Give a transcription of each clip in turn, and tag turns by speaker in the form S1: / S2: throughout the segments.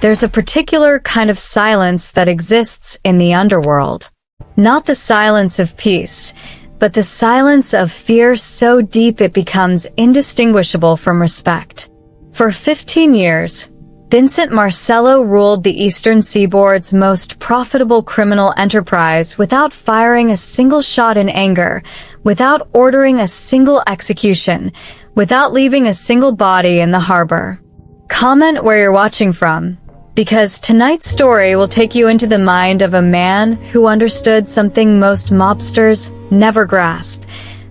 S1: There's a particular kind of silence that exists in the underworld. Not the silence of peace, but the silence of fear so deep it becomes indistinguishable from respect. For 15 years, Vincent Marcello ruled the Eastern Seaboard's most profitable criminal enterprise without firing a single shot in anger, without ordering a single execution, without leaving a single body in the harbor. Comment where you're watching from, because tonight's story will take you into the mind of a man who understood something most mobsters never grasp,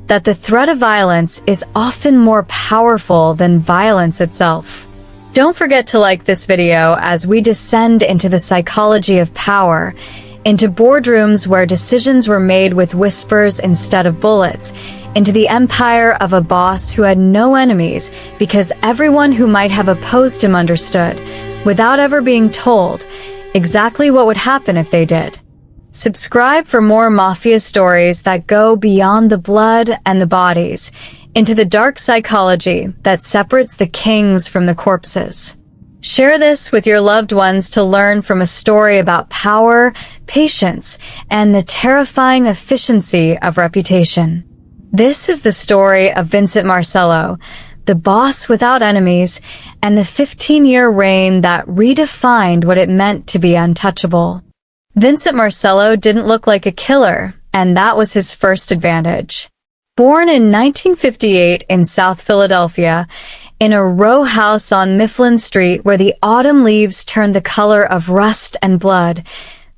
S1: that the threat of violence is often more powerful than violence itself. Don't forget to like this video as we descend into the psychology of power, into boardrooms where decisions were made with whispers instead of bullets, into the empire of a boss who had no enemies because everyone who might have opposed him understood, without ever being told, exactly what would happen if they did. Subscribe for more Mafia stories that go beyond the blood and the bodies, into the dark psychology that separates the kings from the corpses. Share this with your loved ones to learn from a story about power, patience, and the terrifying efficiency of reputation. This is the story of Vincent Marcello, the boss without enemies, and the 15-year reign that redefined what it meant to be untouchable. Vincent Marcello didn't look like a killer, and that was his first advantage. Born in 1958 in South Philadelphia, in a row house on Mifflin Street where the autumn leaves turned the color of rust and blood,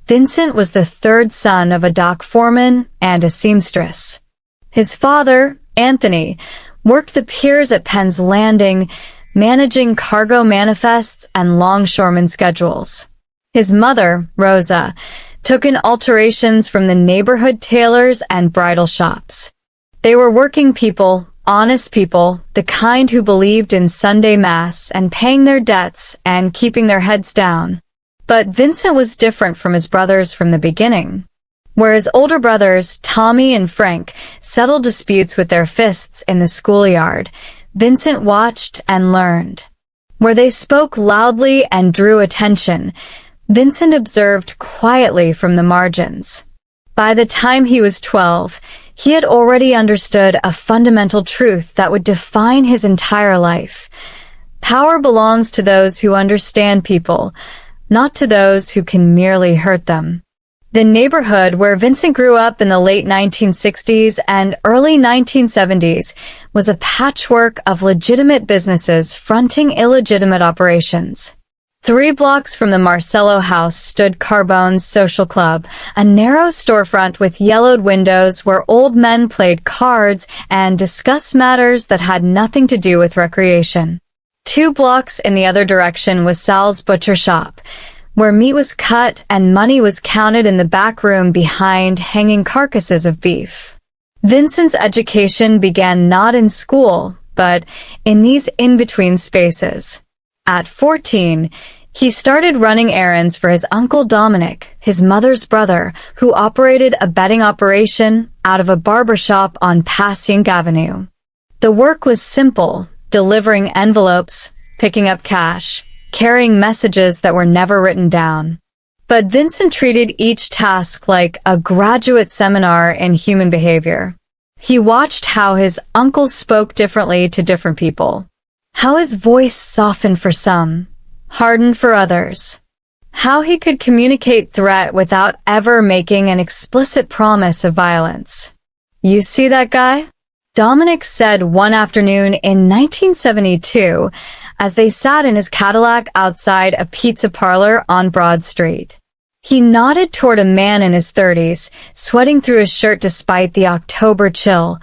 S1: Vincent was the third son of a dock foreman and a seamstress. His father, Anthony, worked the piers at Penn's Landing, managing cargo manifests and longshoreman schedules. His mother, Rosa, took in alterations from the neighborhood tailors and bridal shops. They were working people, honest people, the kind who believed in Sunday Mass and paying their debts and keeping their heads down. But Vincent was different from his brothers from the beginning. Where his older brothers, Tommy and Frank, settled disputes with their fists in the schoolyard, Vincent watched and learned. Where they spoke loudly and drew attention, Vincent observed quietly from the margins. By the time he was 12, he had already understood a fundamental truth that would define his entire life. Power belongs to those who understand people, not to those who can merely hurt them. The neighborhood where Vincent grew up in the late 1960s and early 1970s was a patchwork of legitimate businesses fronting illegitimate operations. 3 blocks from the Marcello house stood Carbone's Social Club, a narrow storefront with yellowed windows where old men played cards and discussed matters that had nothing to do with recreation. 2 blocks in the other direction was Sal's butcher shop, where meat was cut and money was counted in the back room behind hanging carcasses of beef. Vincent's education began not in school, but in these in-between spaces. At 14, he started running errands for his uncle Dominic, his mother's brother, who operated a betting operation out of a barber shop on Passink Avenue. The work was simple, delivering envelopes, picking up cash, carrying messages that were never written down. But Vincent treated each task like a graduate seminar in human behavior. He watched how his uncle spoke differently to different people. How his voice softened for some, hardened for others. How he could communicate threat without ever making an explicit promise of violence. "You see that guy?" Dominic said one afternoon in 1972 as they sat in his Cadillac outside a pizza parlor on Broad Street. He nodded toward a man in his 30s, sweating through his shirt despite the October chill,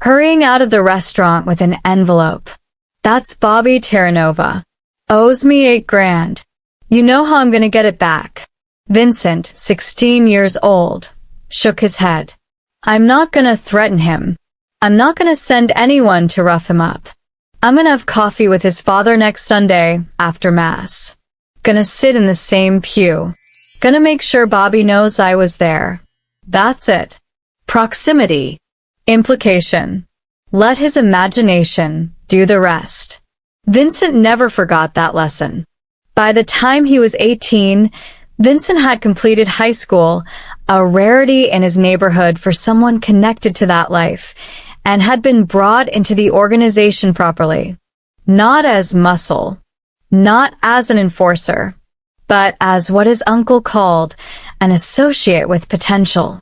S1: hurrying out of the restaurant with an envelope. "That's Bobby Terranova. Owes me $8,000. You know how I'm gonna get it back." Vincent, 16 years old, shook his head. "I'm not gonna threaten him. I'm not gonna send anyone to rough him up. I'm gonna have coffee with his father next Sunday after Mass. Gonna sit in the same pew. Gonna make sure Bobby knows I was there. That's it." Proximity. Implication. Let his imagination do the rest. Vincent never forgot that lesson. By the time he was 18, Vincent had completed high school, a rarity in his neighborhood for someone connected to that life, and had been brought into the organization properly. Not as muscle, not as an enforcer, but as what his uncle called an associate with potential.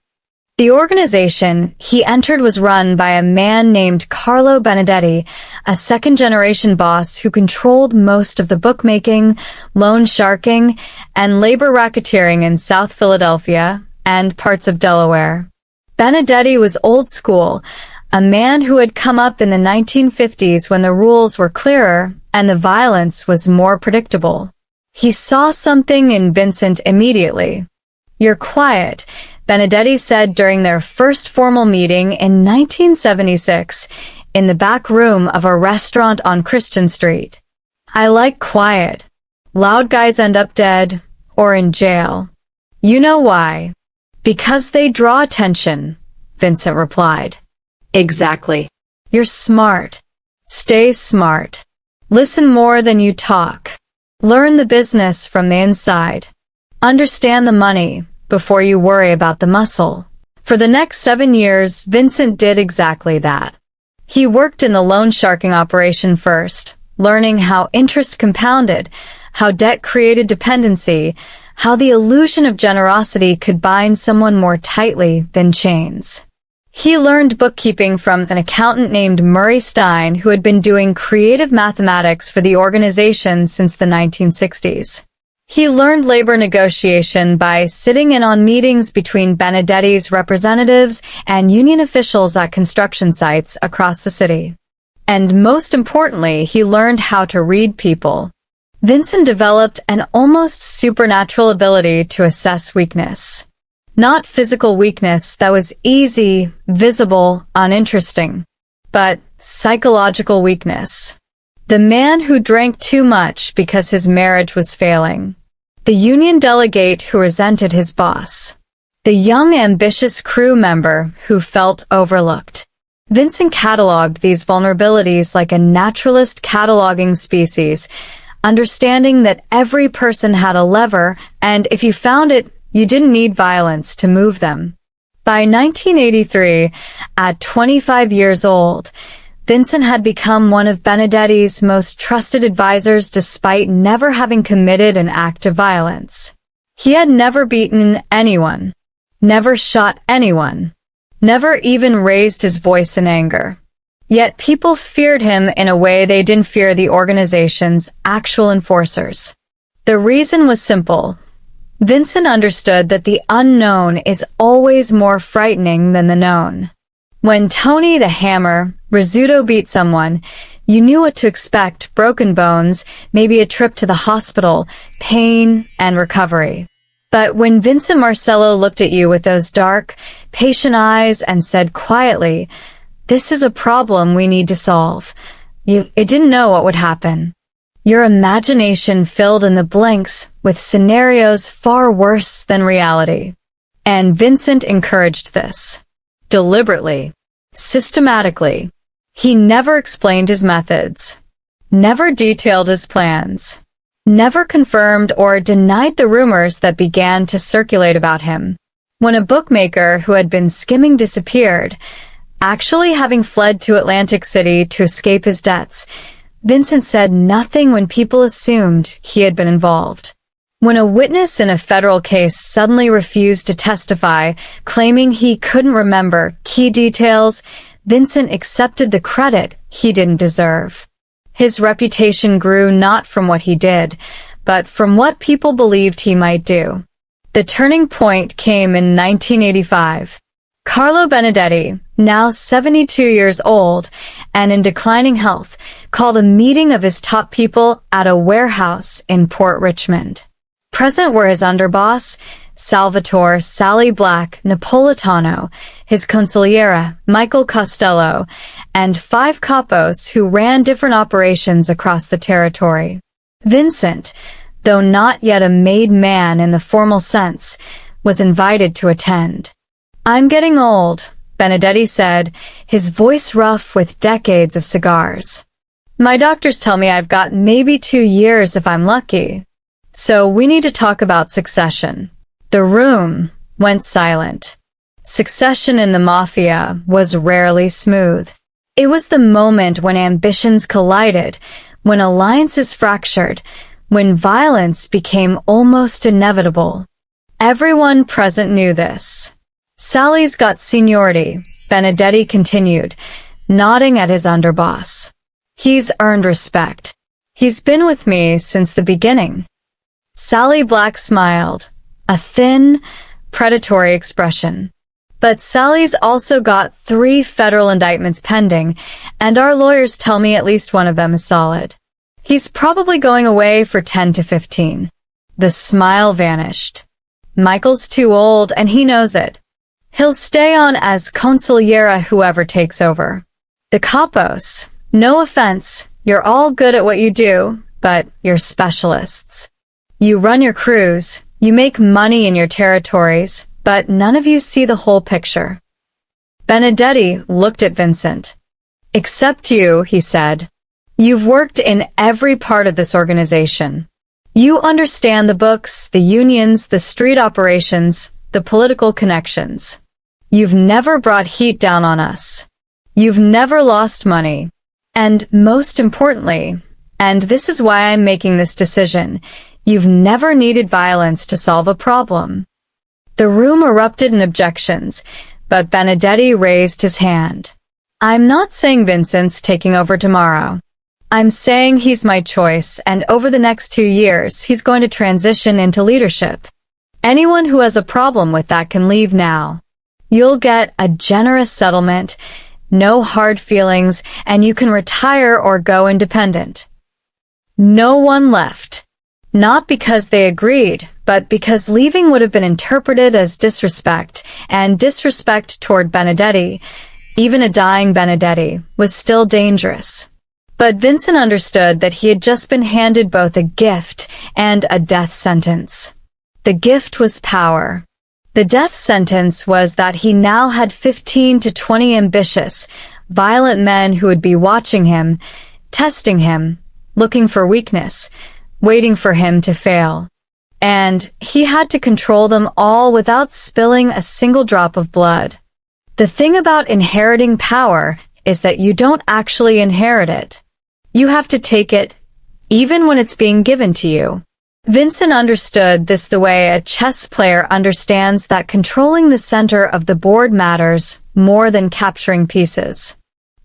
S1: The organization he entered was run by a man named Carlo Benedetti, a second-generation boss who controlled most of the bookmaking, loan sharking, and labor racketeering in South Philadelphia and parts of Delaware. Benedetti was old school, a man who had come up in the 1950s when the rules were clearer and the violence was more predictable. He saw something in Vincent immediately. "You're quiet," Benedetti said during their first formal meeting in 1976 in the back room of a restaurant on Christian Street. "I like quiet. Loud guys end up dead or in jail. You know why?" "Because they draw attention," Vincent replied. "Exactly. You're smart. Stay smart. Listen more than you talk. Learn the business from the inside. Understand the money before you worry about the muscle." For the next 7 years, Vincent did exactly that. He worked in the loan sharking operation first, learning how interest compounded, how debt created dependency, how the illusion of generosity could bind someone more tightly than chains. He learned bookkeeping from an accountant named Murray Stein who had been doing creative mathematics for the organization since the 1960s. He learned labor negotiation by sitting in on meetings between Benedetti's representatives and union officials at construction sites across the city. And most importantly, he learned how to read people. Vincent developed an almost supernatural ability to assess weakness. Not physical weakness that was easy, visible, uninteresting, but psychological weakness. The man who drank too much because his marriage was failing. The union delegate who resented his boss. The young, ambitious crew member who felt overlooked. Vincent cataloged these vulnerabilities like a naturalist cataloging species, understanding that every person had a lever, and if you found it, you didn't need violence to move them. By 1983, at 25 years old, Vincent had become one of Benedetti's most trusted advisors despite never having committed an act of violence. He had never beaten anyone, never shot anyone, never even raised his voice in anger. Yet people feared him in a way they didn't fear the organization's actual enforcers. The reason was simple. Vincent understood that the unknown is always more frightening than the known. When Tony the Hammer Rizzuto beat someone, you knew what to expect: broken bones, maybe a trip to the hospital, pain, and recovery. But when Vincent Marcello looked at you with those dark, patient eyes and said quietly, "This is a problem we need to solve," it didn't know what would happen. Your imagination filled in the blanks with scenarios far worse than reality. And Vincent encouraged this. Deliberately. Systematically. He never explained his methods. Never detailed his plans. Never confirmed or denied the rumors that began to circulate about him. When a bookmaker who had been skimming disappeared, actually having fled to Atlantic City to escape his debts, Vincent said nothing when people assumed he had been involved. When a witness in a federal case suddenly refused to testify, claiming he couldn't remember key details, Vincent accepted the credit he didn't deserve. His reputation grew not from what he did, but from what people believed he might do. The turning point came in 1985. Carlo Benedetti, now 72 years old and in declining health, called a meeting of his top people at a warehouse in Port Richmond. Present were his underboss, Salvatore Sally Black Napolitano, his consigliere, Michael Costello, and 5 capos who ran different operations across the territory. Vincent, though not yet a made man in the formal sense, was invited to attend. "I'm getting old," Benedetti said, his voice rough with decades of cigars. "My doctors tell me I've got maybe 2 years if I'm lucky." So we need to talk about succession." The room went silent. Succession in the Mafia was rarely smooth. It was the moment when ambitions collided, when alliances fractured, when violence became almost inevitable. Everyone present knew this. "Sally's got seniority," Benedetti continued, nodding at his underboss. "He's earned respect. He's been with me since the beginning." Sally Black smiled, a thin, predatory expression. "But Sally's also got 3 federal indictments pending, and our lawyers tell me at least one of them is solid. He's probably going away for 10 to 15. The smile vanished. "Michael's too old, and he knows it. He'll stay on as consigliera whoever takes over. The capos, no offense, you're all good at what you do, but you're specialists. You run your crews, you make money in your territories, but none of you see the whole picture." Benedetti looked at Vincent. "Except you," he said. "You've worked in every part of this organization. You understand the books, the unions, the street operations, the political connections. You've never brought heat down on us. You've never lost money. And most importantly, and this is why I'm making this decision, you've never needed violence to solve a problem." The room erupted in objections, but Benedetti raised his hand. "I'm not saying Vincent's taking over tomorrow. I'm saying he's my choice, and over the next 2 years, he's going to transition into leadership. Anyone who has a problem with that can leave now. You'll get a generous settlement, no hard feelings, and you can retire or go independent." No one left. Not because they agreed, but because leaving would have been interpreted as disrespect, and disrespect toward Benedetti, even a dying Benedetti, was still dangerous. But Vincent understood that he had just been handed both a gift and a death sentence. The gift was power. The death sentence was that he now had 15 to 20 ambitious, violent men who would be watching him, testing him, looking for weakness, waiting for him to fail. And he had to control them all without spilling a single drop of blood. The thing about inheriting power is that you don't actually inherit it. You have to take it, even when it's being given to you. Vincent understood this the way a chess player understands that controlling the center of the board matters more than capturing pieces.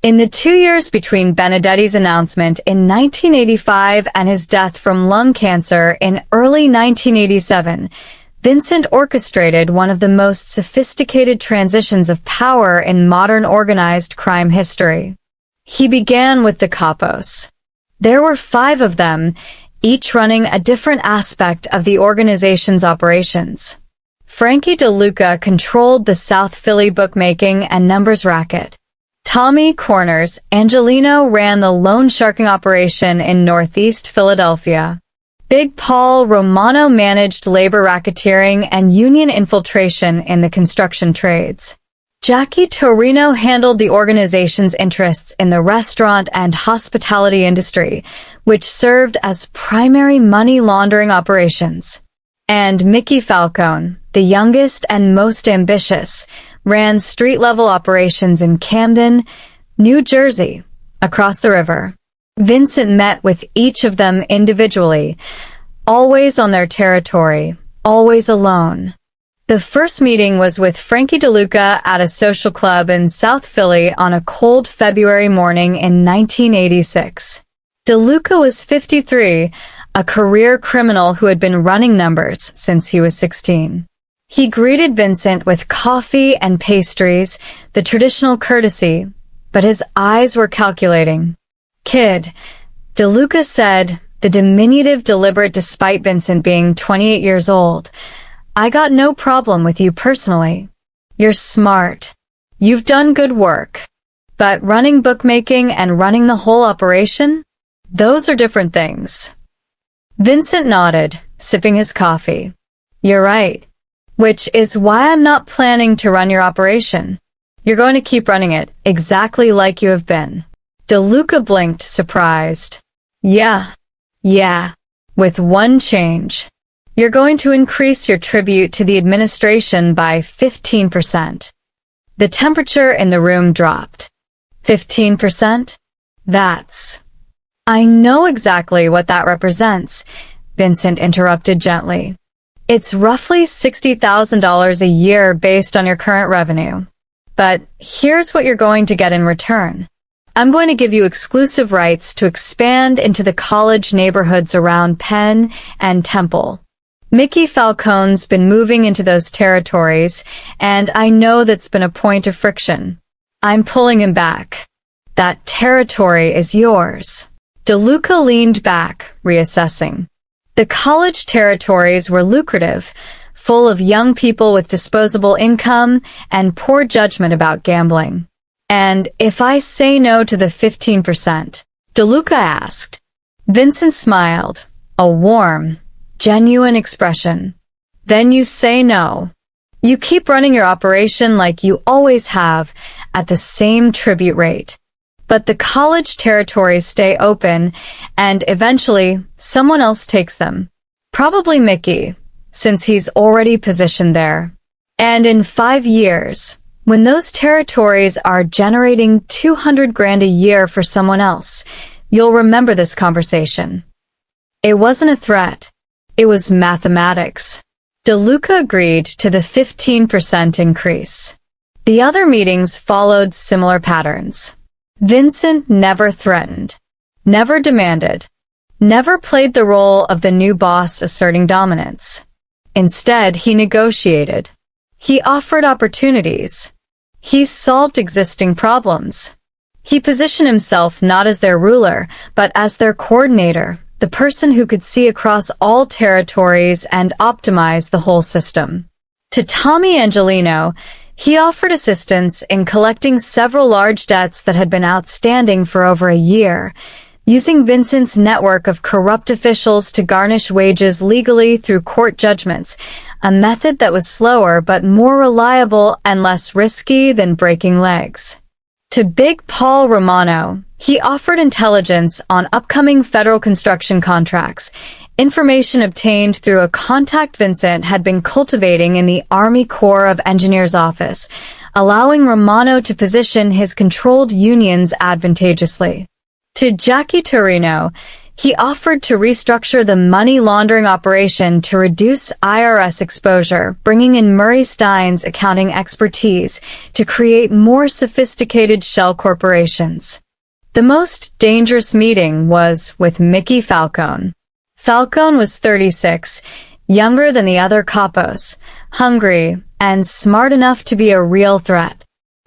S1: In the 2 years between Benedetti's announcement in 1985 and his death from lung cancer in early 1987, Vincent orchestrated one of the most sophisticated transitions of power in modern organized crime history. He began with the capos. There were 5 of them, each running a different aspect of the organization's operations. Frankie DeLuca controlled the South Philly bookmaking and numbers racket. Tommy Corners Angelino ran the loan sharking operation in Northeast Philadelphia. Big Paul Romano managed labor racketeering and union infiltration in the construction trades. Jackie Torino handled the organization's interests in the restaurant and hospitality industry, which served as primary money laundering operations. And Mickey Falcone, the youngest and most ambitious, ran street-level operations in Camden, New Jersey, across the river. Vincent met with each of them individually, always on their territory, always alone. The first meeting was with Frankie DeLuca at a social club in South Philly on a cold February morning in 1986. DeLuca was 53, a career criminal who had been running numbers since he was 16. He greeted Vincent with coffee and pastries, the traditional courtesy, but his eyes were calculating. "Kid," DeLuca said, the diminutive deliberate despite Vincent being 28 years old, "I got no problem with you personally. You're smart. You've done good work. But running bookmaking and running the whole operation? Those are different things." Vincent nodded, sipping his coffee. "You're right. Which is why I'm not planning to run your operation. You're going to keep running it, exactly like you have been." DeLuca blinked, surprised. Yeah. with one change. You're going to increase your tribute to the administration by 15%. The temperature in the room dropped. 15%? I know exactly what that represents, Vincent interrupted gently. It's roughly $60,000 a year based on your current revenue. But here's what you're going to get in return. I'm going to give you exclusive rights to expand into the college neighborhoods around Penn and Temple. Mickey Falcone's been moving into those territories, and I know that's been a point of friction. I'm pulling him back. That territory is yours. DeLuca leaned back, reassessing. The college territories were lucrative, full of young people with disposable income and poor judgment about gambling. And if I say no to the 15%? DeLuca asked. Vincent smiled, a warm, genuine expression. Then you say no. You keep running your operation like you always have, at the same tribute rate. But the college territories stay open, and eventually someone else takes them. Probably Mickey, since he's already positioned there. And in 5 years, when those territories are generating $200,000 a year for someone else, you'll remember this conversation. It wasn't a threat. It was mathematics. DeLuca agreed to the 15% increase. The other meetings followed similar patterns. Vincent never threatened, never demanded, never played the role of the new boss asserting dominance. Instead, he negotiated. He offered opportunities. He solved existing problems. He positioned himself not as their ruler, but as their coordinator, the person who could see across all territories and optimize the whole system. To Tommy Angelino, he offered assistance in collecting several large debts that had been outstanding for over a year, using Vincent's network of corrupt officials to garnish wages legally through court judgments, a method that was slower but more reliable and less risky than breaking legs. To Big Paul Romano, he offered intelligence on upcoming federal construction contracts, information obtained through a contact Vincent had been cultivating in the Army Corps of Engineers office, allowing Romano to position his controlled unions advantageously. To Jackie Torino, he offered to restructure the money laundering operation to reduce IRS exposure, bringing in Murray Stein's accounting expertise to create more sophisticated shell corporations. The most dangerous meeting was with Mickey Falcone. Falcone was 36, younger than the other capos, hungry, and smart enough to be a real threat.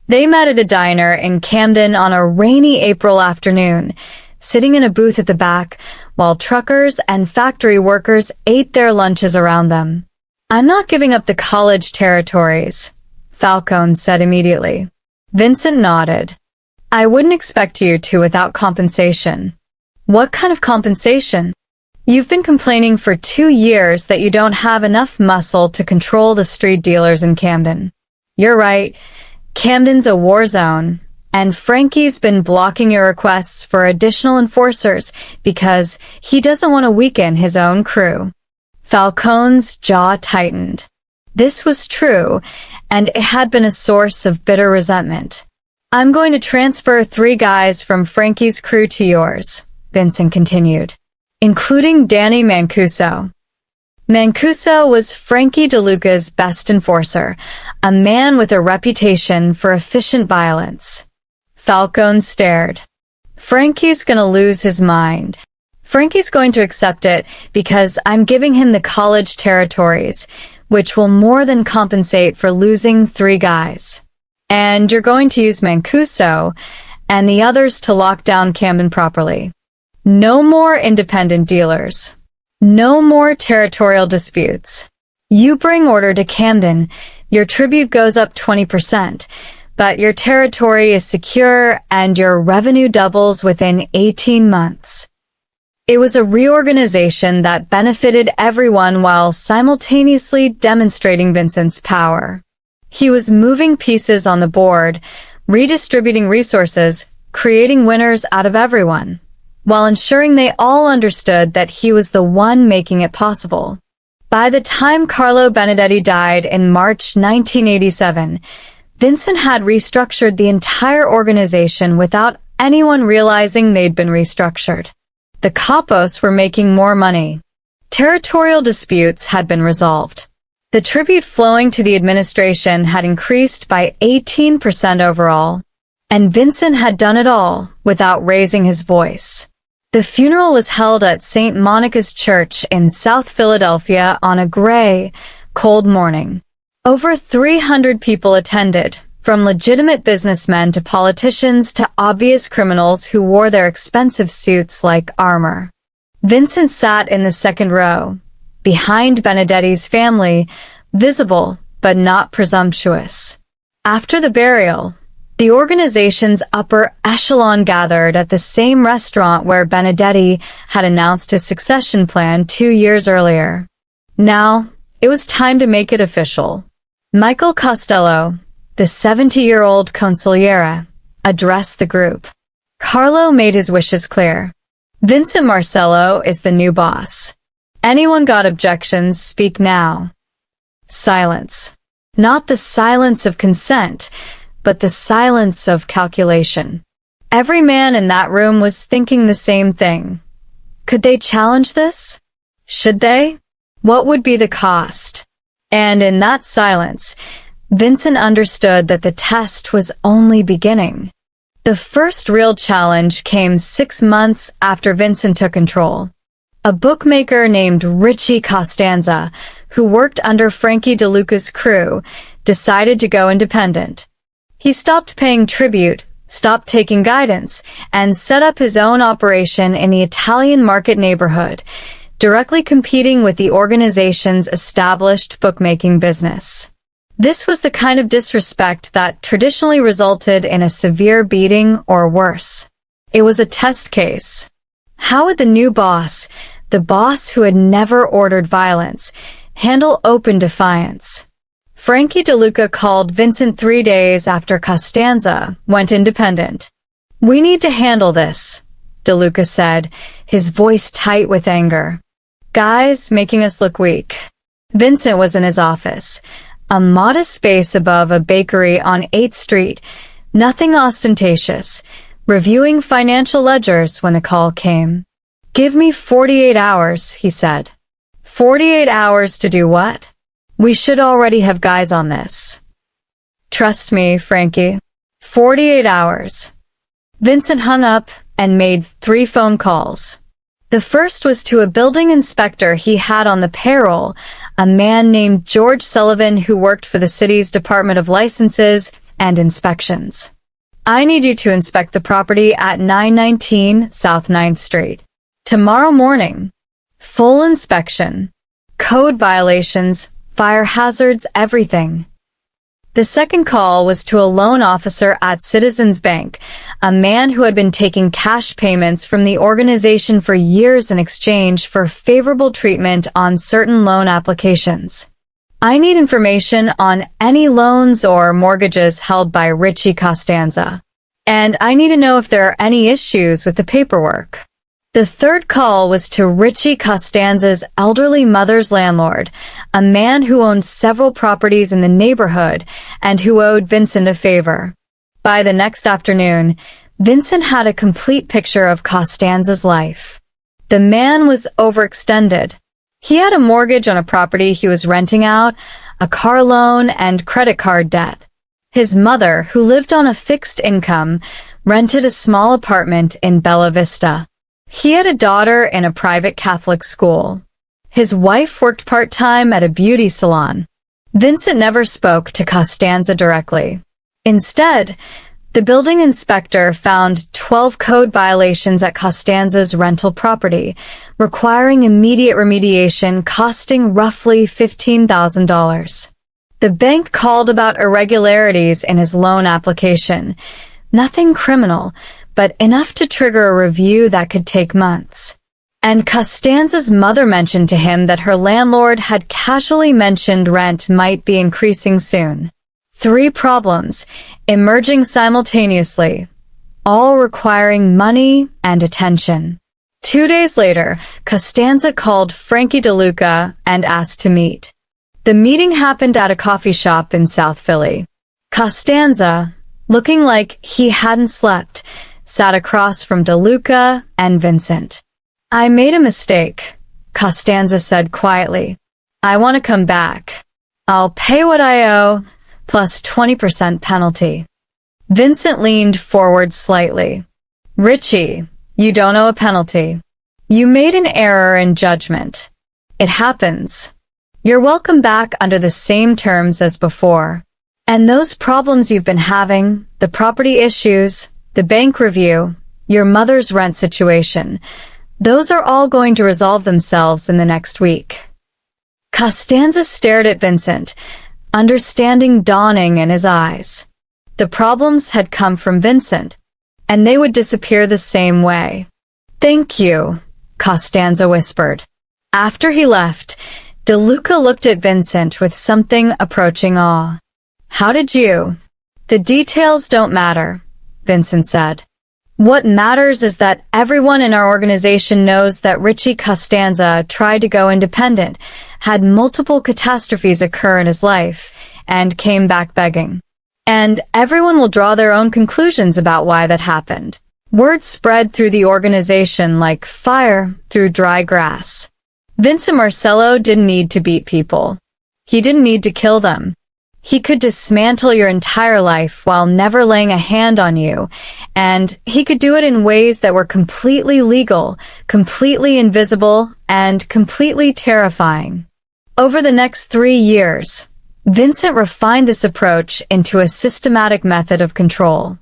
S1: They met at a diner in Camden on a rainy April afternoon, sitting in a booth at the back, while truckers and factory workers ate their lunches around them. I'm not giving up the college territories, Falcone said immediately. Vincent nodded. I wouldn't expect you to without compensation. What kind of compensation? You've been complaining for 2 years that you don't have enough muscle to control the street dealers in Camden. You're right. Camden's a war zone, and Frankie's been blocking your requests for additional enforcers because he doesn't want to weaken his own crew. Falcone's jaw tightened. This was true, and it had been a source of bitter resentment. I'm going to transfer 3 guys from Frankie's crew to yours, Vincent continued, including Danny Mancuso. Mancuso was Frankie DeLuca's best enforcer, a man with a reputation for efficient violence. Falcone stared. Frankie's gonna lose his mind. Frankie's going to accept it because I'm giving him the college territories, which will more than compensate for losing 3 guys. And you're going to use Mancuso and the others to lock down Camden properly. No more independent dealers. No more territorial disputes. You bring order to Camden, your tribute goes up 20%, but your territory is secure and your revenue doubles within 18 months. It was a reorganization that benefited everyone while simultaneously demonstrating Vincent's power. He was moving pieces on the board, redistributing resources, creating winners out of everyone. while ensuring they all understood that he was the one making it possible. By the time Carlo Benedetti died in March 1987, Vincent had restructured the entire organization without anyone realizing they'd been restructured. The capos were making more money. Territorial disputes had been resolved. The tribute flowing to the administration had increased by 18% overall, and Vincent had done it all without raising his voice. The funeral was held at St. Monica's Church in South Philadelphia on a gray, cold morning. Over 300 people attended, from legitimate businessmen to politicians to obvious criminals who wore their expensive suits like armor. Vincent sat in the second row, behind Benedetti's family, visible but not presumptuous. After the burial, the organization's upper echelon gathered at the same restaurant where Benedetti had announced his succession plan 2 years earlier. Now, it was time to make it official. Michael Costello, the 70-year-old consigliere, addressed the group. Carlo made his wishes clear. Vincent Marcello is the new boss. Anyone got objections, speak now. Silence. Not the silence of consent, but the silence of calculation. Every man in that room was thinking the same thing. Could they challenge this? Should they? What would be the cost? And in that silence, Vincent understood that the test was only beginning. The first real challenge came 6 months after Vincent took control. A bookmaker named Richie Costanza, who worked under Frankie DeLuca's crew, decided to go independent. He stopped paying tribute, stopped taking guidance, and set up his own operation in the Italian market neighborhood, directly competing with the organization's established bookmaking business. This was the kind of disrespect that traditionally resulted in a severe beating or worse. It was a test case. How would the new boss, the boss who had never ordered violence, handle open defiance? Frankie DeLuca called Vincent 3 days after Costanza went independent. "We need to handle this," DeLuca said, his voice tight with anger. "Guys making us look weak." Vincent was in his office, a modest space above a bakery on 8th Street, nothing ostentatious, reviewing financial ledgers when the call came. "Give me 48 hours, he said. 48 hours to do what? We should already have guys on this. Trust me, Frankie. 48 hours. Vincent hung up and made 3 phone calls. The first was to a building inspector he had on the payroll, a man named George Sullivan who worked for the city's Department of Licenses and Inspections. "I need you to inspect the property at 919 South 9th Street. Tomorrow morning. Full inspection. Code violations, fire hazards, everything." The second call was to a loan officer at Citizens Bank, a man who had been taking cash payments from the organization for years in exchange for favorable treatment on certain loan applications. "I need information on any loans or mortgages held by Richie Costanza. And I need to know if there are any issues with the paperwork." The third call was to Richie Costanza's elderly mother's landlord, a man who owned several properties in the neighborhood and who owed Vincent a favor. By the next afternoon, Vincent had a complete picture of Costanza's life. The man was overextended. He had a mortgage on a property he was renting out, a car loan, and credit card debt. His mother, who lived on a fixed income, rented a small apartment in Bella Vista. He had a daughter in a private Catholic school. His wife worked part-time at a beauty salon. Vincent never spoke to Costanza directly. Instead, the building inspector found 12 code violations at Costanza's rental property, requiring immediate remediation costing roughly $15,000. The bank called about irregularities in his loan application. Nothing criminal, but enough to trigger a review that could take months. And Costanza's mother mentioned to him that her landlord had casually mentioned rent might be increasing soon. 3 problems, emerging simultaneously. all requiring money and attention. 2 days later, Costanza called Frankie DeLuca and asked to meet. The meeting happened at a coffee shop in South Philly. Costanza, looking like he hadn't slept, sat across from DeLuca and Vincent. "I made a mistake," Costanza said quietly. "I want to come back. I'll pay what I owe, plus 20% penalty." Vincent leaned forward slightly. "Richie, you don't owe a penalty. You made an error in judgment. It happens. You're welcome back under the same terms as before. And those problems you've been having, the property issues, the bank review, your mother's rent situation, those are all going to resolve themselves in the next week." Costanza stared at Vincent, understanding dawning in his eyes. The problems had come from Vincent, and they would disappear the same way. "Thank you," Costanza whispered. After he left, DeLuca looked at Vincent with something approaching awe. "How did you?" "The details don't matter," Vincent said. "What matters is that everyone in our organization knows that Richie Costanza tried to go independent, had multiple catastrophes occur in his life, and came back begging. And everyone will draw their own conclusions about why that happened." Word spread through the organization like fire through dry grass. Vincent Marcello didn't need to beat people. He didn't need to kill them. He could dismantle your entire life while never laying a hand on you, and he could do it in ways that were completely legal, completely invisible, and completely terrifying. Over the next 3 years, Vincent refined this approach into a systematic method of control.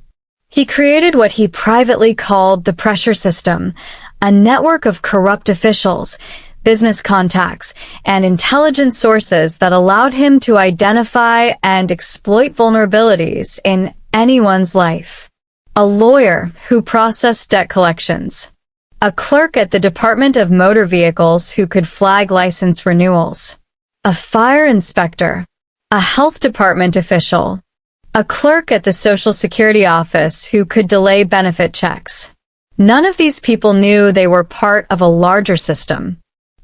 S1: He created what he privately called the pressure system, a network of corrupt officials, business contacts, and intelligence sources that allowed him to identify and exploit vulnerabilities in anyone's life. A lawyer who processed debt collections. A clerk at the Department of Motor Vehicles who could flag license renewals. A fire inspector. A health department official. A clerk at the Social Security office who could delay benefit checks. None of these people knew they were part of a larger system.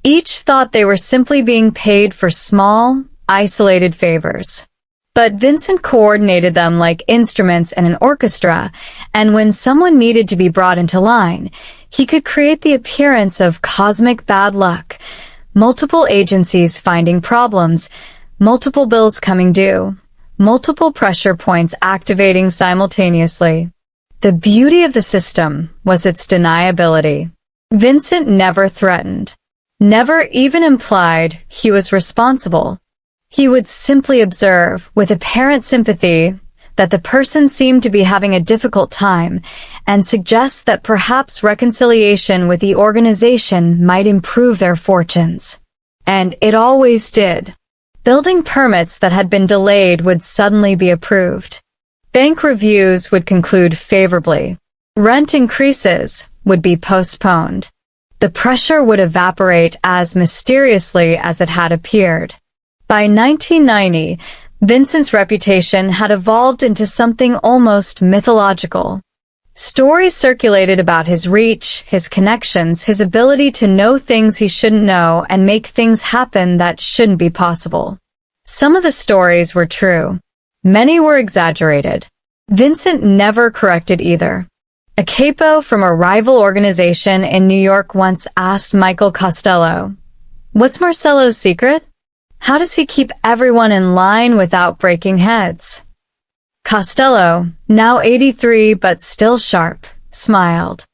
S1: Each thought they were simply being paid for small, isolated favors. But Vincent coordinated them like instruments in an orchestra, and when someone needed to be brought into line, he could create the appearance of cosmic bad luck, multiple agencies finding problems, multiple bills coming due, multiple pressure points activating simultaneously. The beauty of the system was its deniability. Vincent never threatened, never even implied he was responsible. He would simply observe, with apparent sympathy, that the person seemed to be having a difficult time, and suggest that perhaps reconciliation with the organization might improve their fortunes. And it always did. Building permits that had been delayed would suddenly be approved. Bank reviews would conclude favorably. Rent increases would be postponed. The pressure would evaporate as mysteriously as it had appeared. By 1990, Vincent's reputation had evolved into something almost mythological. Stories circulated about his reach, his connections, his ability to know things he shouldn't know and make things happen that shouldn't be possible. Some of the stories were true. Many were exaggerated. Vincent never corrected either. A capo from a rival organization in New York once asked Michael Costello, "What's Marcello's secret? How does he keep everyone in line without breaking heads?" Costello, now 83 but still sharp, smiled.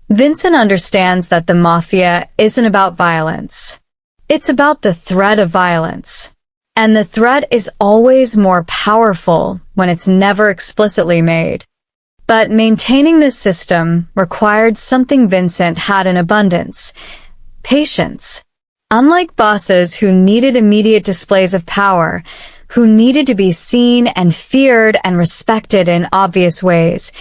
S1: "Vincent understands that the Mafia isn't about violence. It's about the threat of violence. And the threat is always more powerful when it's never explicitly made." But maintaining this system required something Vincent had in abundance: patience. Unlike bosses who needed immediate displays of power, who needed to be seen and feared and respected in obvious ways,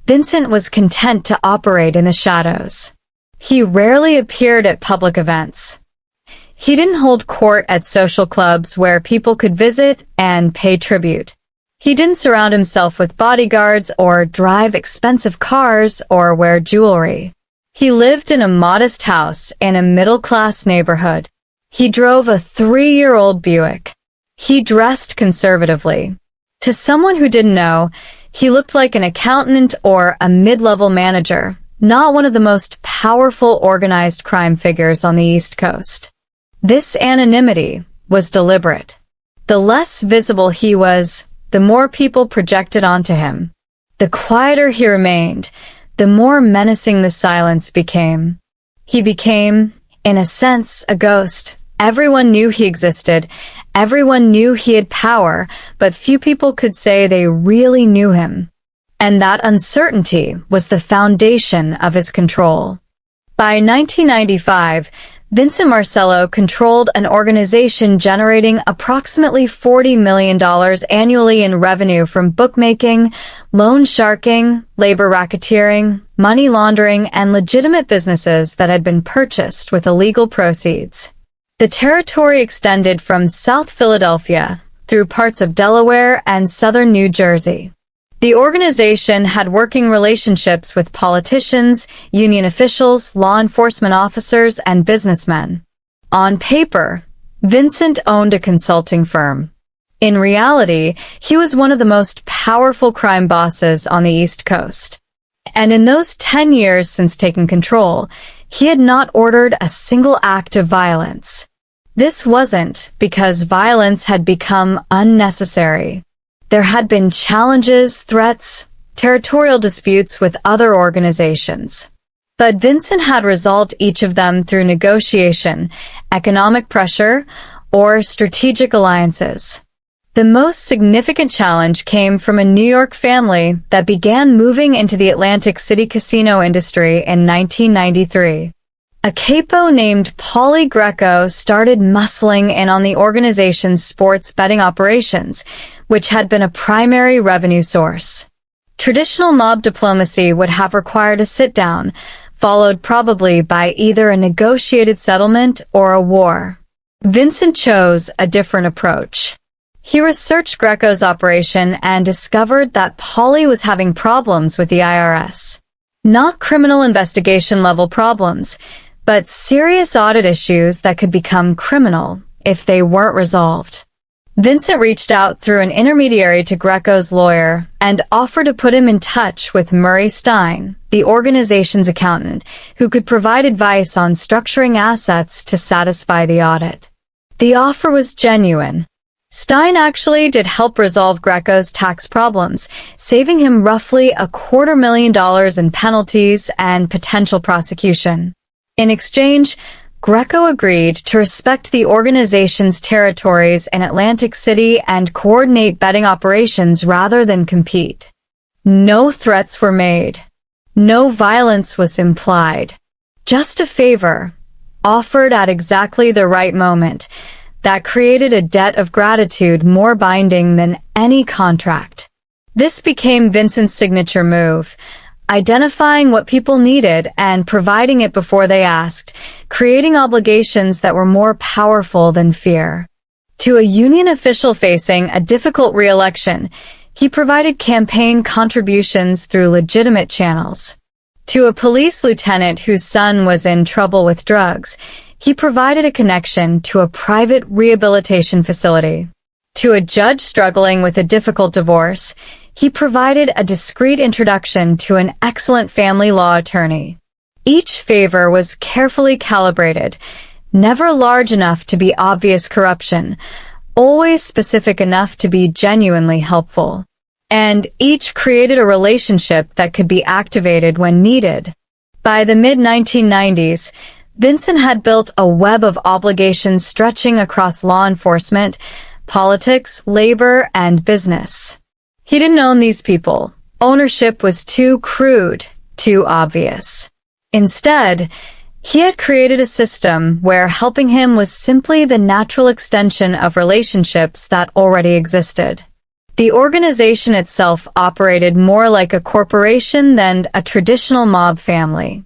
S1: Vincent was content to operate in the shadows. He rarely appeared at public events. He didn't hold court at social clubs where people could visit and pay tribute. He didn't surround himself with bodyguards or drive expensive cars or wear jewelry. He lived in a modest house in a middle-class neighborhood. He drove a 3-year-old Buick. He dressed conservatively. To someone who didn't know, he looked like an accountant or a mid-level manager, not one of the most powerful organized crime figures on the East Coast. This anonymity was deliberate. The less visible he was, the more people projected onto him. The quieter he remained, the more menacing the silence became. He became, in a sense, a ghost. Everyone knew he existed. Everyone knew he had power, but few people could say they really knew him. And that uncertainty was the foundation of his control. By 1995, Vincent Marcello controlled an organization generating approximately $40 million annually in revenue from bookmaking, loan sharking, labor racketeering, money laundering, and legitimate businesses that had been purchased with illegal proceeds. The territory extended from South Philadelphia through parts of Delaware and southern New Jersey. The organization had working relationships with politicians, union officials, law enforcement officers, and businessmen. On paper, Vincent owned a consulting firm. In reality, he was one of the most powerful crime bosses on the East Coast. And in those 10 years since taking control, he had not ordered a single act of violence. This wasn't because violence had become unnecessary. There had been challenges, threats, territorial disputes with other organizations. But Vincent had resolved each of them through negotiation, economic pressure, or strategic alliances. The most significant challenge came from a New York family that began moving into the Atlantic City casino industry in 1993. A capo named Paulie Greco started muscling in on the organization's sports betting operations, which had been a primary revenue source. Traditional mob diplomacy would have required a sit-down, followed probably by either a negotiated settlement or a war. Vincent chose a different approach. He researched Greco's operation and discovered that Paulie was having problems with the IRS. Not criminal investigation-level problems, but serious audit issues that could become criminal if they weren't resolved. Vincent reached out through an intermediary to Greco's lawyer and offered to put him in touch with Murray Stein, the organization's accountant, who could provide advice on structuring assets to satisfy the audit. The offer was genuine. Stein actually did help resolve Greco's tax problems, saving him roughly $250,000 in penalties and potential prosecution. In exchange, Greco agreed to respect the organization's territories in Atlantic City and coordinate betting operations rather than compete. No threats were made. No violence was implied. Just a favor, offered at exactly the right moment, that created a debt of gratitude more binding than any contract. This became Vincent's signature move, identifying what people needed and providing it before they asked, creating obligations that were more powerful than fear. To a union official facing a difficult re-election, he provided campaign contributions through legitimate channels. To a police lieutenant whose son was in trouble with drugs, he provided a connection to a private rehabilitation facility. To a judge struggling with a difficult divorce, he provided a discreet introduction to an excellent family law attorney. Each favor was carefully calibrated, never large enough to be obvious corruption, always specific enough to be genuinely helpful. And each created a relationship that could be activated when needed. By the mid-1990s, Vincent had built a web of obligations stretching across law enforcement, politics, labor, and business. He didn't own these people. Ownership was too crude, too obvious. Instead, he had created a system where helping him was simply the natural extension of relationships that already existed. The organization itself operated more like a corporation than a traditional mob family.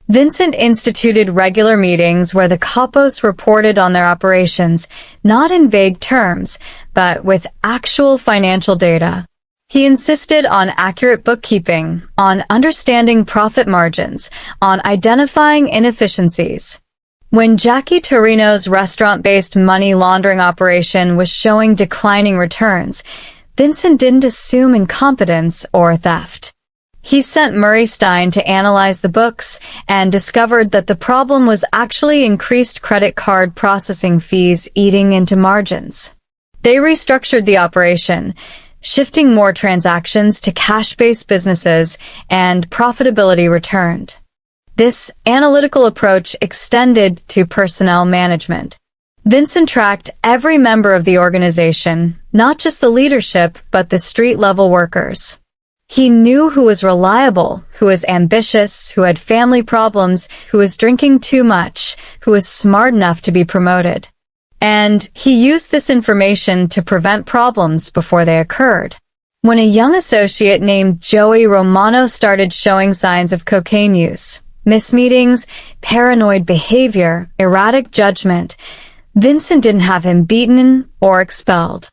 S1: Vincent instituted regular meetings where the capos reported on their operations, not in vague terms, but with actual financial data. He insisted on accurate bookkeeping, on understanding profit margins, on identifying inefficiencies. When Jackie Torino's restaurant-based money laundering operation was showing declining returns, Vincent didn't assume incompetence or theft. He sent Murray Stein to analyze the books and discovered that the problem was actually increased credit card processing fees eating into margins. They restructured the operation, shifting more transactions to cash-based businesses, and profitability returned. This analytical approach extended to personnel management. Vincent tracked every member of the organization, not just the leadership, but the street-level workers. He knew who was reliable, who was ambitious, who had family problems, who was drinking too much, who was smart enough to be promoted. And he used this information to prevent problems before they occurred. When a young associate named Joey Romano started showing signs of cocaine use, mismeetings, paranoid behavior, erratic judgment, Vincent didn't have him beaten or expelled.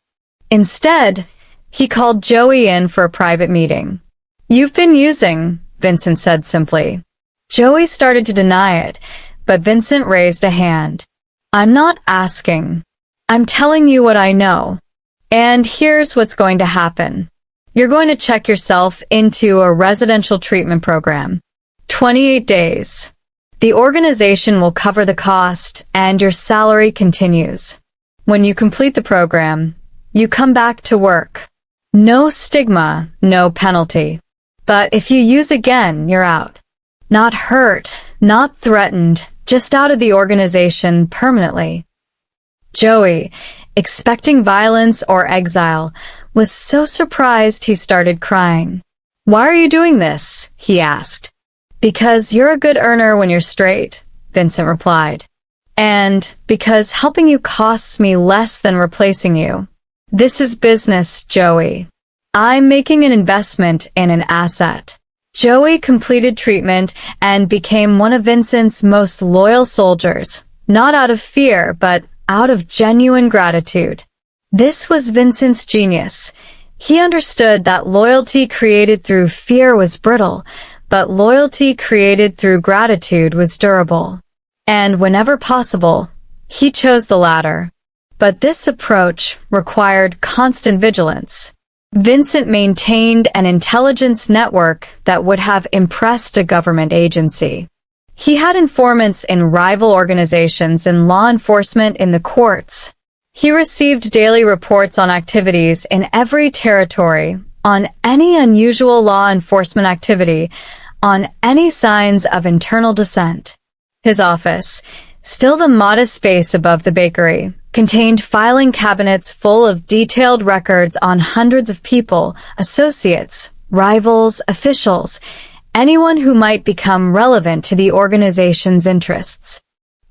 S1: Instead, he called Joey in for a private meeting. "You've been using," Vincent said simply. Joey started to deny it, but Vincent raised a hand. "I'm not asking. I'm telling you what I know. And here's what's going to happen. You're going to check yourself into a residential treatment program. 28 days. The organization will cover the cost, and your salary continues. When you complete the program, you come back to work. No stigma, no penalty. But if you use again, you're out. Not hurt, not threatened, just out of the organization permanently." Joey, expecting violence or exile, was so surprised he started crying. "Why are you doing this?" he asked. "Because you're a good earner when you're straight," Vincent replied. "And because helping you costs me less than replacing you. This is business, Joey. I'm making an investment in an asset." Joey completed treatment and became one of Vincent's most loyal soldiers, not out of fear, but out of genuine gratitude. This was Vincent's genius. He understood that loyalty created through fear was brittle, but loyalty created through gratitude was durable. And whenever possible, he chose the latter. But this approach required constant vigilance. Vincent maintained an intelligence network that would have impressed a government agency. He had informants in rival organizations and law enforcement in the courts. He received daily reports on activities in every territory, on any unusual law enforcement activity, on any signs of internal dissent. His office, still the modest space above the bakery, contained filing cabinets full of detailed records on hundreds of people, associates, rivals, officials, anyone who might become relevant to the organization's interests.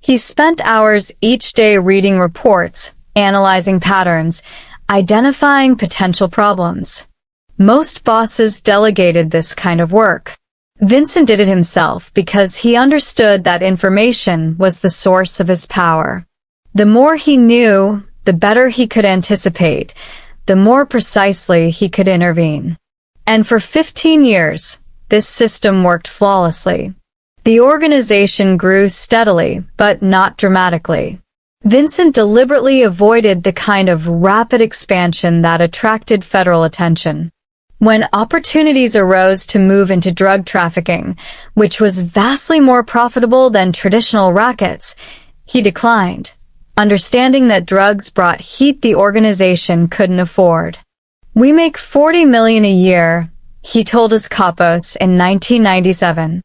S1: He spent hours each day reading reports, analyzing patterns, identifying potential problems. Most bosses delegated this kind of work. Vincent did it himself because he understood that information was the source of his power. The more he knew, the better he could anticipate, the more precisely he could intervene. And for 15 years, this system worked flawlessly. The organization grew steadily, but not dramatically. Vincent deliberately avoided the kind of rapid expansion that attracted federal attention. When opportunities arose to move into drug trafficking, which was vastly more profitable than traditional rackets, he declined, understanding that drugs brought heat the organization couldn't afford. "We make $40 million a year," he told his capos in 1997.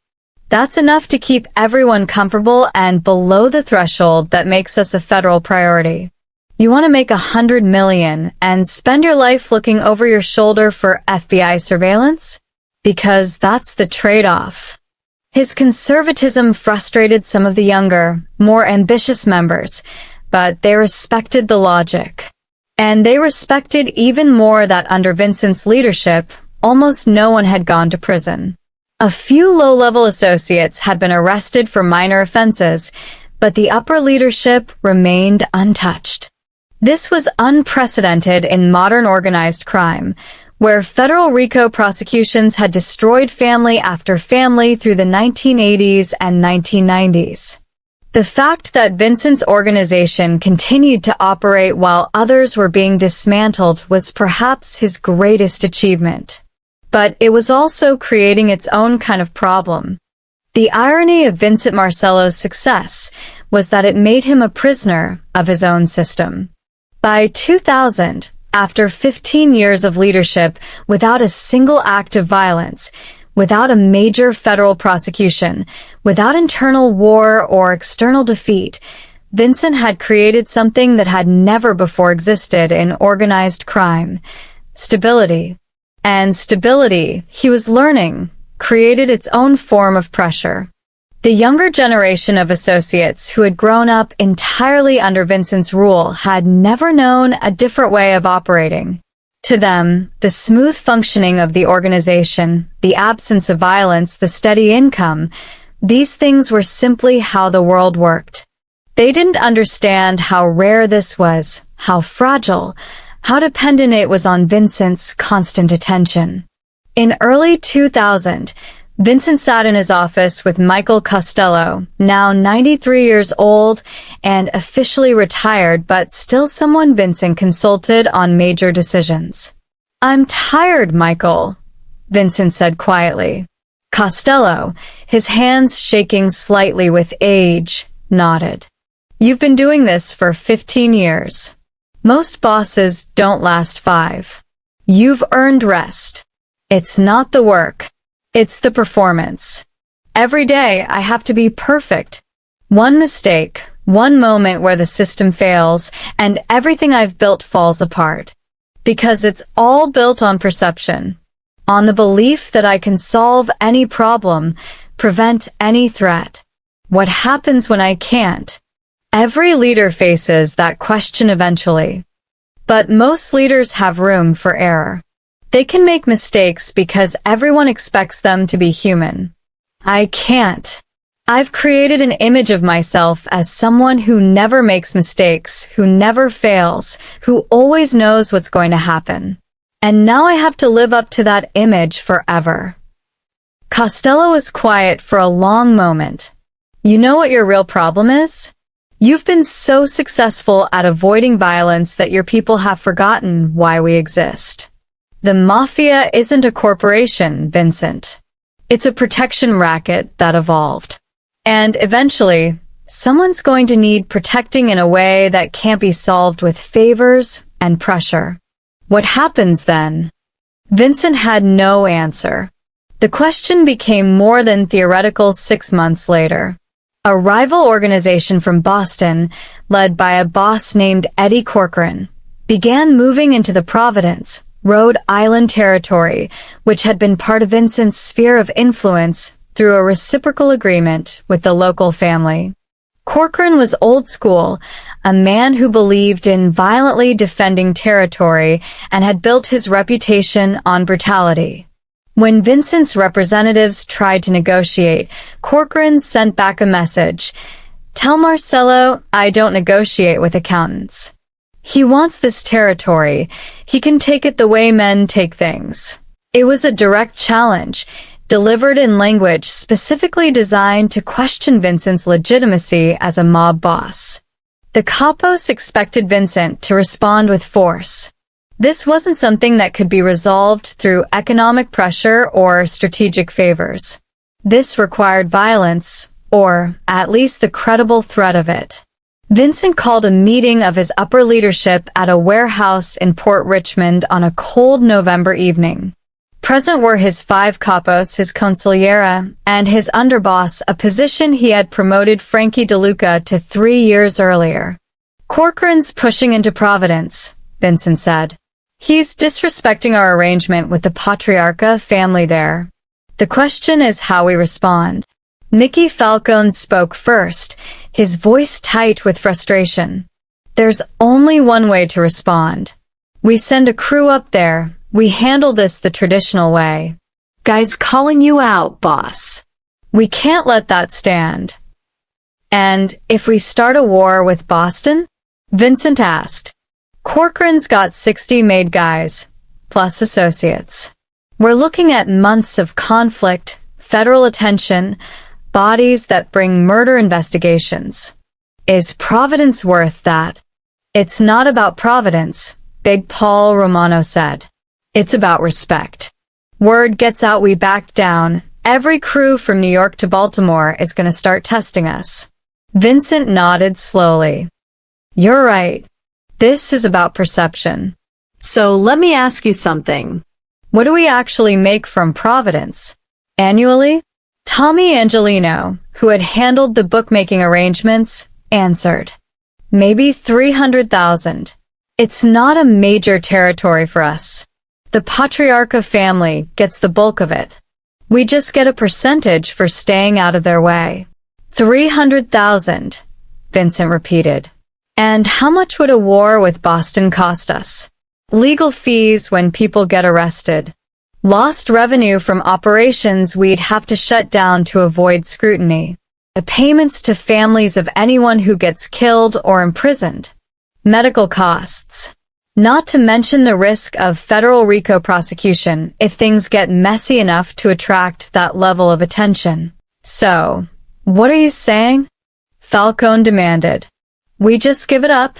S1: "That's enough to keep everyone comfortable and below the threshold that makes us a federal priority. You want to make $100 million and spend your life looking over your shoulder for FBI surveillance? Because that's the trade-off." His conservatism frustrated some of the younger, more ambitious members, but they respected the logic. And they respected even more that under Vincent's leadership, almost no one had gone to prison. A few low-level associates had been arrested for minor offenses, but the upper leadership remained untouched. This was unprecedented in modern organized crime, where federal RICO prosecutions had destroyed family after family through the 1980s and 1990s. The fact that Vincent's organization continued to operate while others were being dismantled was perhaps his greatest achievement. But it was also creating its own kind of problem. The irony of Vincent Marcello's success was that it made him a prisoner of his own system. By 2000, after 15 years of leadership without a single act of violence, without a major federal prosecution, without internal war or external defeat, Vincent had created something that had never before existed in organized crime: stability. And stability, he was learning, created its own form of pressure. The younger generation of associates who had grown up entirely under Vincent's rule had never known a different way of operating. To them, the smooth functioning of the organization, the absence of violence, the steady income, these things were simply how the world worked. They didn't understand how rare this was, how fragile, how dependent it was on Vincent's constant attention. In early 2000, Vincent sat in his office with Michael Costello, now 93 years old and officially retired, but still someone Vincent consulted on major decisions. "I'm tired, Michael," Vincent said quietly. Costello, his hands shaking slightly with age, nodded. "You've been doing this for 15 years. Most bosses don't last 5. You've earned rest. It's not the work. It's the performance. Every day I have to be perfect. One mistake, one moment where the system fails, and everything I've built falls apart. Because it's all built on perception. On the belief that I can solve any problem, prevent any threat. What happens when I can't? Every leader faces that question eventually. But most leaders have room for error. They can make mistakes because everyone expects them to be human. I can't. I've created an image of myself as someone who never makes mistakes, who never fails, who always knows what's going to happen. And now I have to live up to that image forever." Costello was quiet for a long moment. "You know what your real problem is? You've been so successful at avoiding violence that your people have forgotten why we exist. The Mafia isn't a corporation, Vincent. It's a protection racket that evolved. And eventually, someone's going to need protecting in a way that can't be solved with favors and pressure. What happens then?" Vincent had no answer. The question became more than theoretical 6 months later. A rival organization from Boston, led by a boss named Eddie Corcoran, began moving into the Providence, Rhode Island territory, which had been part of Vincent's sphere of influence through a reciprocal agreement with the local family. Corcoran was old school, a man who believed in violently defending territory and had built his reputation on brutality. When Vincent's representatives tried to negotiate, Corcoran sent back a message: "Tell Marcello I don't negotiate with accountants. He wants this territory. He can take it the way men take things." It was a direct challenge, delivered in language specifically designed to question Vincent's legitimacy as a mob boss. The capos expected Vincent to respond with force. This wasn't something that could be resolved through economic pressure or strategic favors. This required violence, or at least the credible threat of it. Vincent called a meeting of his upper leadership at a warehouse in Port Richmond on a cold November evening. Present were his 5 capos, his consigliera, and his underboss, a position he had promoted Frankie DeLuca to 3 years earlier. "Corcoran's pushing into Providence," Vincent said. "He's disrespecting our arrangement with the Patriarca family there. The question is how we respond." Mickey Falcone spoke first, his voice tight with frustration. "There's only one way to respond. We send a crew up there. We handle this the traditional way."
S2: Guys calling you out, boss.
S1: We can't let that stand. And if we start a war with Boston? Vincent asked. Corcoran's got 60 made guys, plus associates. We're looking at months of conflict, federal attention, bodies that bring murder investigations. Is Providence worth that? It's not about Providence, Big Paul Romano said. It's about respect. Word gets out we backed down. Every crew from New York to Baltimore is going to start testing us. Vincent nodded slowly. You're right. This is about perception.
S2: So let me ask you something.
S1: What do we actually make from Providence? Annually? Tommy Angelino, who had handled the bookmaking arrangements, answered. Maybe 300,000. It's not a major territory for us. The Patriarcha family gets the bulk of it. We just get a percentage for staying out of their way. 300,000, Vincent repeated. And how much would a war with Boston cost us? Legal fees when people get arrested. Lost revenue from operations we'd have to shut down to avoid scrutiny. The payments to families of anyone who gets killed or imprisoned. Medical costs. Not to mention the risk of federal RICO prosecution if things get messy enough to attract that level of attention. So, what are you saying? Falcone demanded. We just give it up?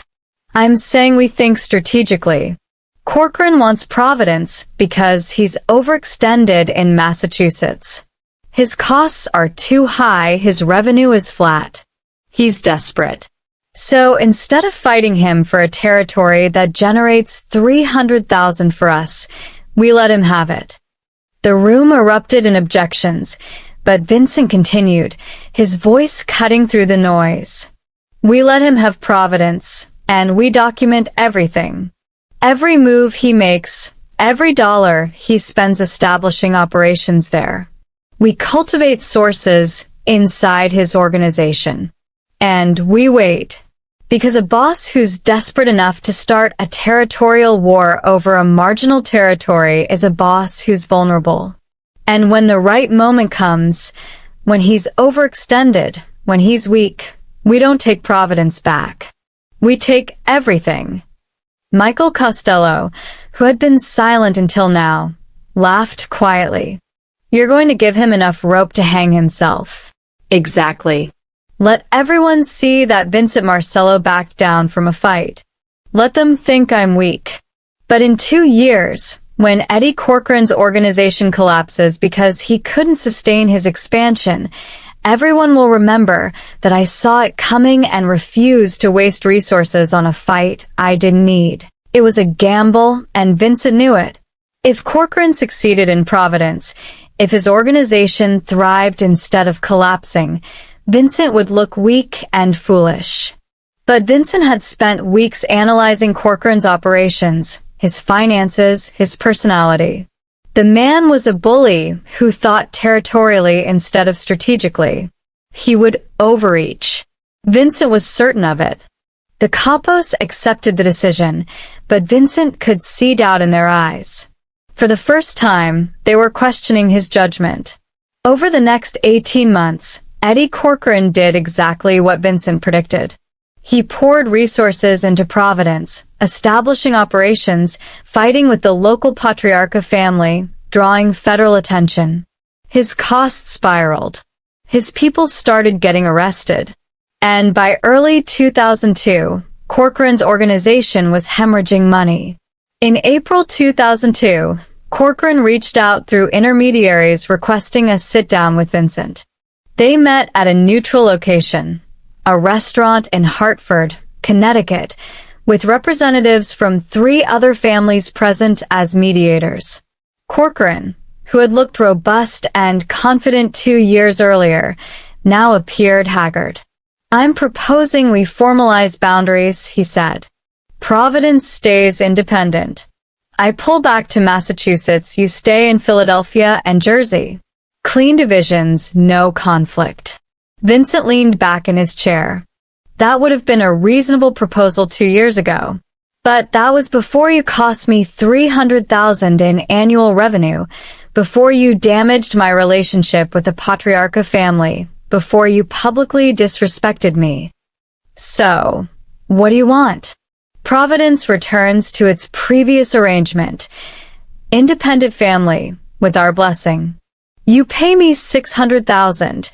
S1: I'm saying we think strategically. Corcoran wants Providence because he's overextended in Massachusetts. His costs are too high, his revenue is flat. He's desperate. So instead of fighting him for a territory that generates 300,000 for us, we let him have it. The room erupted in objections, but Vincent continued, his voice cutting through the noise. We let him have Providence, and we document everything. Every move he makes, every dollar he spends establishing operations there. We cultivate sources inside his organization. And we wait. Because a boss who's desperate enough to start a territorial war over a marginal territory is a boss who's vulnerable. And when the right moment comes, when he's overextended, when he's weak, we don't take Providence back. We take everything. Michael Costello, who had been silent until now, laughed quietly. You're going to give him enough rope to hang himself.
S2: Exactly.
S1: Let everyone see that Vincent Marcello backed down from a fight. Let them think I'm weak. But in 2 years, when Eddie Corcoran's organization collapses because he couldn't sustain his expansion, everyone will remember that I saw it coming and refused to waste resources on a fight I didn't need. It was a gamble, and Vincent knew it. If Corcoran succeeded in Providence, if his organization thrived instead of collapsing, Vincent would look weak and foolish. But Vincent had spent weeks analyzing Corcoran's operations, his finances, his personality. The man was a bully who thought territorially instead of strategically. He would overreach. Vincent was certain of it. The capos accepted the decision, but Vincent could see doubt in their eyes. For the first time, they were questioning his judgment. Over the next 18 months, Eddie Corcoran did exactly what Vincent predicted. He poured resources into Providence, establishing operations, fighting with the local Patriarcha family, drawing federal attention. His costs spiraled. His people started getting arrested. And by early 2002, Corcoran's organization was hemorrhaging money. In April 2002, Corcoran reached out through intermediaries requesting a sit-down with Vincent. They met at a neutral location, a restaurant in Hartford, Connecticut, with representatives from 3 other families present as mediators. Corcoran, who had looked robust and confident 2 years earlier, now appeared haggard. I'm proposing we formalize boundaries, he said. Providence stays independent. I pull back to Massachusetts, you stay in Philadelphia and Jersey. Clean divisions, no conflict. Vincent leaned back in his chair. That would have been a reasonable proposal 2 years ago. But that was before you cost me $300,000 in annual revenue, before you damaged my relationship with the Patriarcha family, before you publicly disrespected me. So, what do you want? Providence returns to its previous arrangement. Independent family, with our blessing. You pay me $600,000,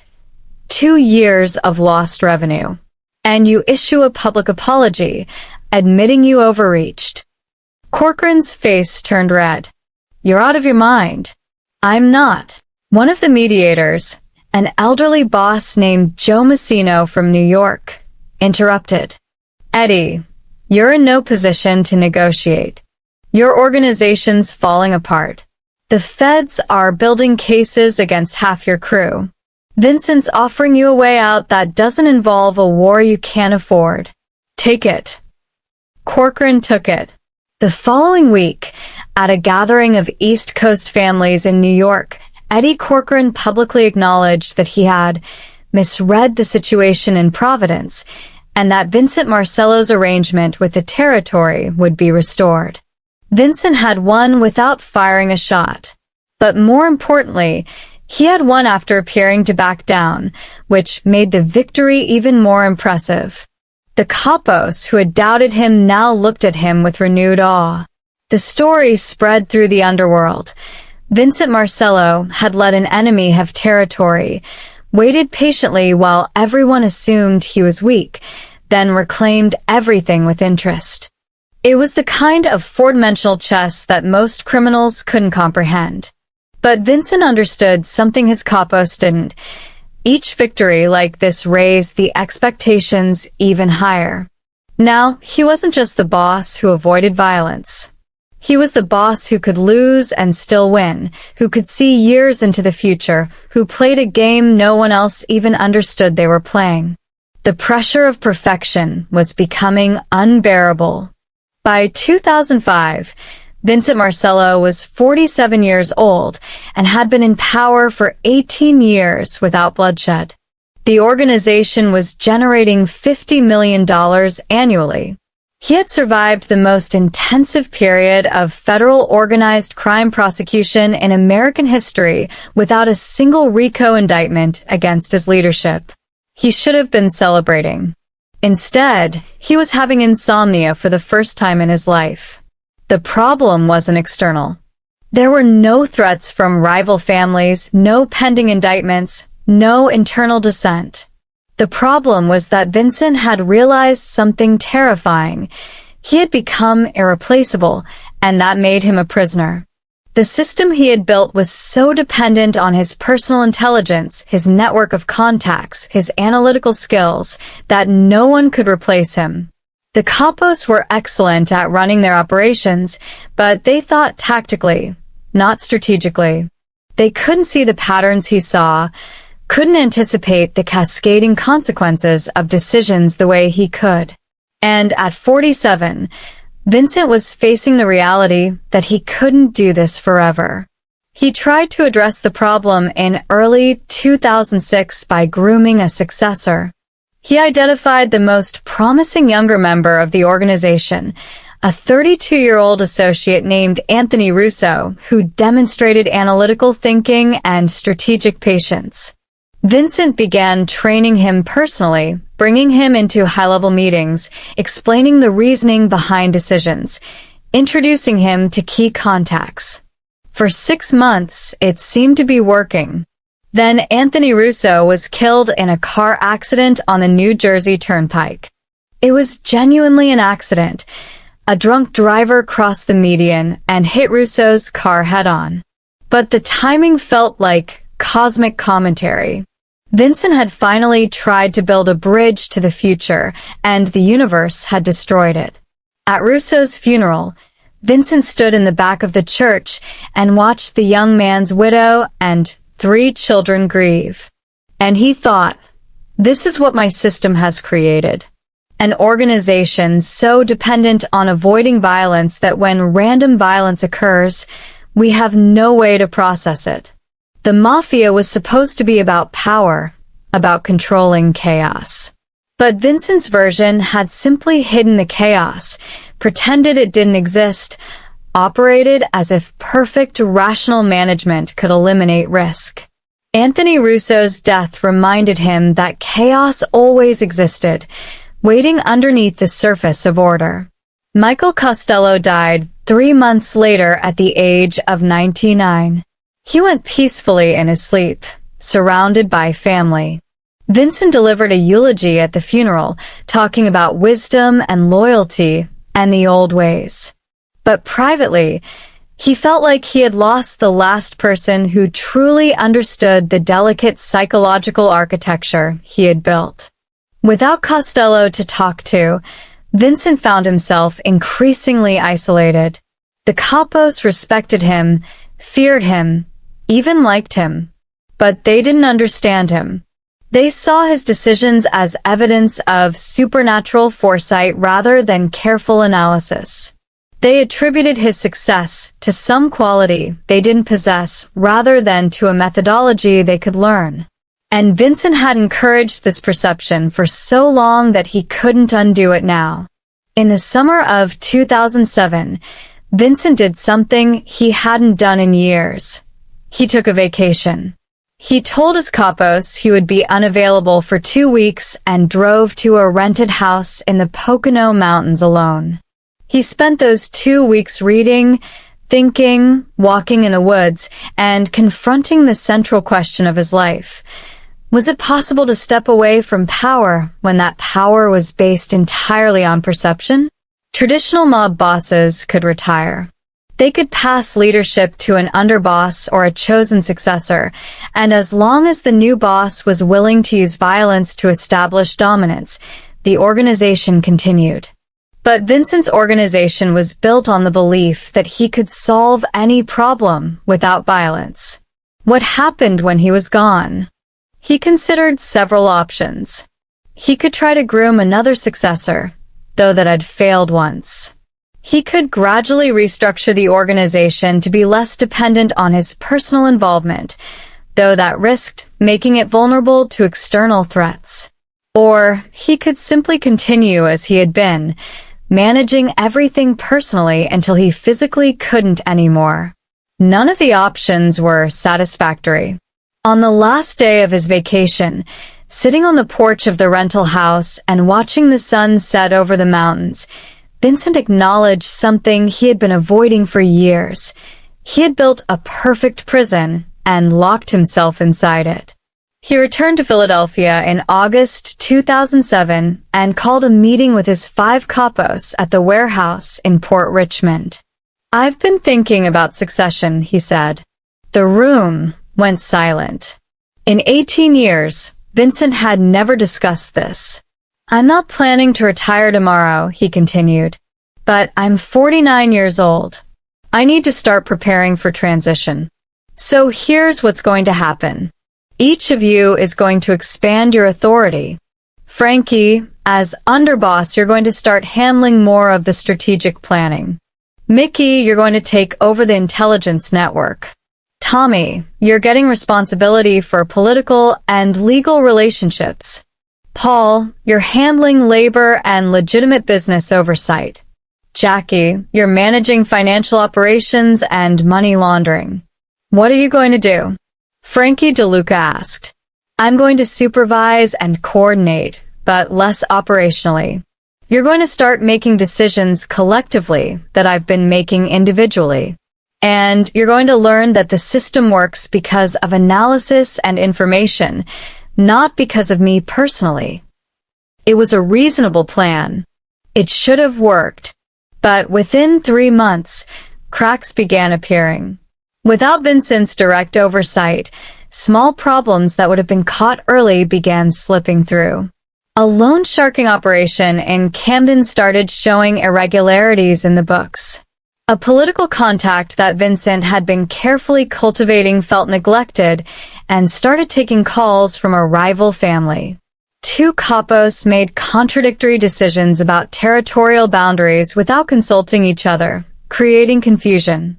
S1: 2 years of lost revenue, and you issue a public apology, admitting you overreached. Corcoran's face turned red. You're out of your mind. I'm not. One of the mediators, an elderly boss named Joe Messino from New York, interrupted. Eddie, you're in no position to negotiate. Your organization's falling apart. The feds are building cases against half your crew. Vincent's offering you a way out that doesn't involve a war you can't afford. Take it. Corcoran took it. The following week, at a gathering of East Coast families in New York, Eddie Corcoran publicly acknowledged that he had misread the situation in Providence and that Vincent Marcello's arrangement with the territory would be restored. Vincent had won without firing a shot. But more importantly, he had won after appearing to back down, which made the victory even more impressive. The capos who had doubted him now looked at him with renewed awe. The story spread through the underworld. Vincent Marcello had let an enemy have territory, waited patiently while everyone assumed he was weak, then reclaimed everything with interest. It was the kind of four-dimensional chess that most criminals couldn't comprehend. But Vincent understood something his capos didn't. Each victory like this raised the expectations even higher. Now, he wasn't just the boss who avoided violence. He was the boss who could lose and still win, who could see years into the future, who played a game no one else even understood they were playing. The pressure of perfection was becoming unbearable. By 2005, Vincent Marcello was 47 years old and had been in power for 18 years without bloodshed. The organization was generating $50 million annually. He had survived the most intensive period of federal organized crime prosecution in American history without a single RICO indictment against his leadership. He should have been celebrating. Instead, he was having insomnia for the first time in his life. The problem wasn't external. There were no threats from rival families, no pending indictments, no internal dissent. The problem was that Vincent had realized something terrifying. He had become irreplaceable, and that made him a prisoner. The system he had built was so dependent on his personal intelligence, his network of contacts, his analytical skills, that no one could replace him. The capos were excellent at running their operations, but they thought tactically, not strategically. They couldn't see the patterns he saw, couldn't anticipate the cascading consequences of decisions the way he could. And at 47, Vincent was facing the reality that he couldn't do this forever. He tried to address the problem in early 2006 by grooming a successor. He identified the most promising younger member of the organization, a 32-year-old associate named Anthony Russo, who demonstrated analytical thinking and strategic patience. Vincent began training him personally, bringing him into high-level meetings, explaining the reasoning behind decisions, introducing him to key contacts. For 6 months, it seemed to be working. Then Anthony Russo was killed in a car accident on the New Jersey Turnpike. It was genuinely an accident. A drunk driver crossed the median and hit Russo's car head-on. But the timing felt like cosmic commentary. Vincent had finally tried to build a bridge to the future, and the universe had destroyed it. At Russo's funeral, Vincent stood in the back of the church and watched the young man's widow and 3 children grieve. And he thought, this is what my system has created. An organization so dependent on avoiding violence that when random violence occurs, we have no way to process it. The Mafia was supposed to be about power, about controlling chaos. But Vincent's version had simply hidden the chaos, pretended it didn't exist, operated as if perfect rational management could eliminate risk. Anthony Russo's death reminded him that chaos always existed, waiting underneath the surface of order. Michael Costello died 3 months later at the age of 99. He went peacefully in his sleep, surrounded by family. Vincent delivered a eulogy at the funeral, talking about wisdom and loyalty and the old ways. But privately, he felt like he had lost the last person who truly understood the delicate psychological architecture he had built. Without Costello to talk to, Vincent found himself increasingly isolated. The capos respected him, feared him, even liked him. But they didn't understand him. They saw his decisions as evidence of supernatural foresight rather than careful analysis. They attributed his success to some quality they didn't possess rather than to a methodology they could learn. And Vincent had encouraged this perception for so long that he couldn't undo it now. In the summer of 2007, Vincent did something he hadn't done in years. He took a vacation. He told his capos he would be unavailable for 2 weeks and drove to a rented house in the Pocono Mountains alone. He spent those 2 weeks reading, thinking, walking in the woods, and confronting the central question of his life. Was it possible to step away from power when that power was based entirely on perception? Traditional mob bosses could retire. They could pass leadership to an underboss or a chosen successor, and as long as the new boss was willing to use violence to establish dominance, the organization continued. But Vincent's organization was built on the belief that he could solve any problem without violence. What happened when he was gone? He considered several options. He could try to groom another successor, though that had failed once. He could gradually restructure the organization to be less dependent on his personal involvement, though that risked making it vulnerable to external threats. Or he could simply continue as he had been, managing everything personally until he physically couldn't anymore. None of the options were satisfactory. On the last day of his vacation, sitting on the porch of the rental house and watching the sun set over the mountains, Vincent acknowledged something he had been avoiding for years. He had built a perfect prison and locked himself inside it. He returned to Philadelphia in August 2007 and called a meeting with his 5 capos at the warehouse in Port Richmond. "I've been thinking about succession," he said. The room went silent. In 18 years, Vincent had never discussed this. "I'm not planning to retire tomorrow," he continued, "but I'm 49 years old. I need to start preparing for transition. So here's what's going to happen. Each of you is going to expand your authority. Frankie, as underboss, you're going to start handling more of the strategic planning. Mickey, you're going to take over the intelligence network. Tommy, you're getting responsibility for political and legal relationships. Paul, you're handling labor and legitimate business oversight. Jackie, you're managing financial operations and money laundering. What are you going to do?" Frankie DeLuca asked. "I'm going to supervise and coordinate, but less operationally. You're going to start making decisions collectively that I've been making individually. And you're going to learn that the system works because of analysis and information, not because of me personally." It was a reasonable plan. It should have worked. But within 3 months, cracks began appearing. Without Vincent's direct oversight, small problems that would have been caught early began slipping through. A loan sharking operation in Camden started showing irregularities in the books. A political contact that Vincent had been carefully cultivating felt neglected and started taking calls from a rival family. 2 capos made contradictory decisions about territorial boundaries without consulting each other, creating confusion.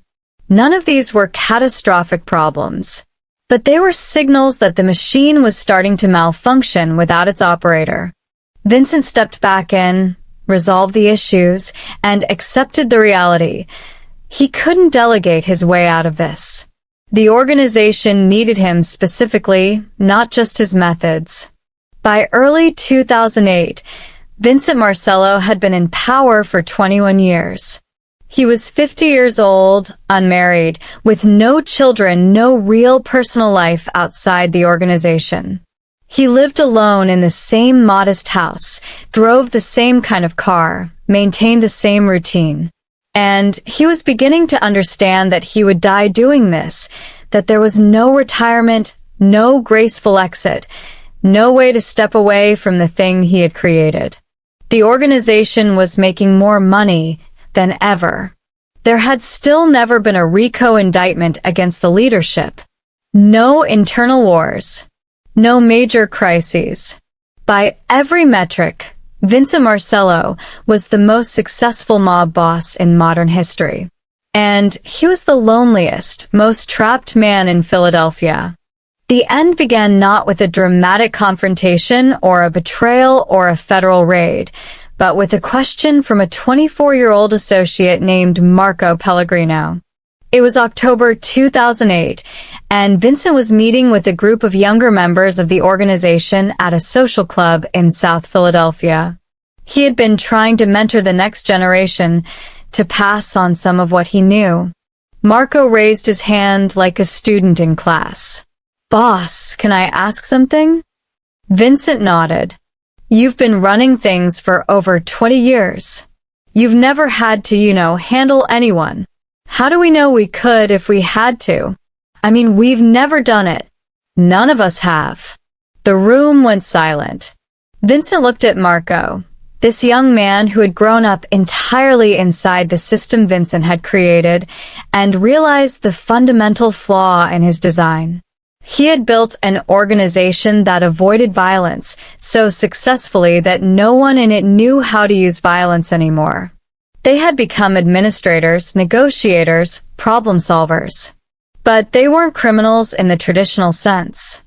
S1: None of these were catastrophic problems, but they were signals that the machine was starting to malfunction without its operator. Vincent stepped back in, resolved the issues, and accepted the reality. He couldn't delegate his way out of this. The organization needed him specifically, not just his methods. By early 2008, Vincent Marcello had been in power for 21 years. He was 50 years old, unmarried, with no children, no real personal life outside the organization. He lived alone in the same modest house, drove the same kind of car, maintained the same routine. And he was beginning to understand that he would die doing this, that there was no retirement, no graceful exit, no way to step away from the thing he had created. The organization was making more money than ever. There had still never been a RICO indictment against the leadership. No internal wars. No major crises. By every metric, Vincent Marcello was the most successful mob boss in modern history. And he was the loneliest, most trapped man in Philadelphia. The end began not with a dramatic confrontation or a betrayal or a federal raid, but with a question from a 24-year-old associate named Marco Pellegrino. It was October 2008, and Vincent was meeting with a group of younger members of the organization at a social club in South Philadelphia. He had been trying to mentor the next generation, to pass on some of what he knew. Marco raised his hand like a student in class. "Boss, can I ask something?" Vincent nodded. "You've been running things for over 20 years. You've never had to, handle anyone. How do we know we could if we had to? I mean, we've never done it. None of us have." The room went silent. Vincent looked at Marco, this young man who had grown up entirely inside the system Vincent had created, and realized the fundamental flaw in his design. He had built an organization that avoided violence so successfully that no one in it knew how to use violence anymore. They had become administrators, negotiators, problem solvers. But they weren't criminals in the traditional sense.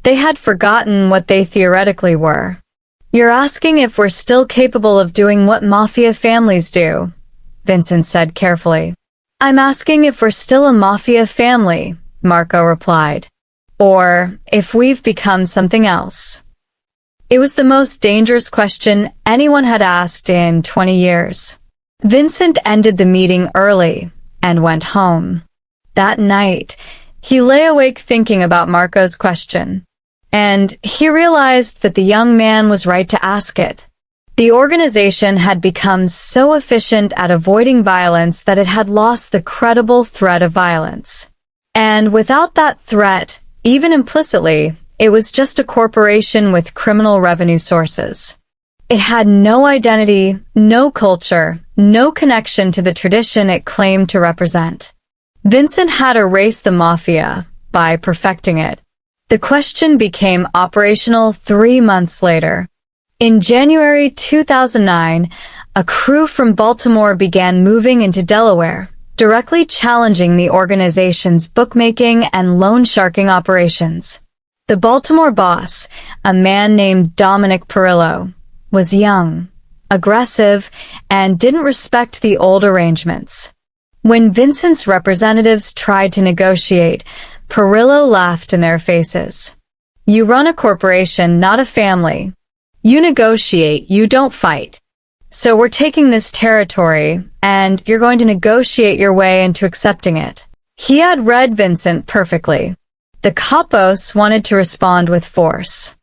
S1: They had forgotten what they theoretically were. "You're asking if we're still capable of doing what Mafia families do," Vincent said carefully. "I'm asking if we're still a Mafia family," Marco replied. "Or if we've become something else." It was the most dangerous question anyone had asked in 20 years. Vincent ended the meeting early and went home. That night, he lay awake thinking about Marco's question. And he realized that the young man was right to ask it. The organization had become so efficient at avoiding violence that it had lost the credible threat of violence. And without that threat, even implicitly, it was just a corporation with criminal revenue sources. It had no identity, no culture, no connection to the tradition it claimed to represent. Vincent had erased the Mafia by perfecting it. The question became operational 3 months later. In January 2009, a crew from Baltimore began moving into Delaware, directly challenging the organization's bookmaking and loan sharking operations. The Baltimore boss, a man named Dominic Perillo, was young, aggressive, and didn't respect the old arrangements. When Vincent's representatives tried to negotiate, Perillo laughed in their faces. "You run a corporation, not a family. You negotiate, you don't fight. So we're taking this territory, and you're going to negotiate your way into accepting it." He had read Vincent perfectly. The capos wanted to respond with force.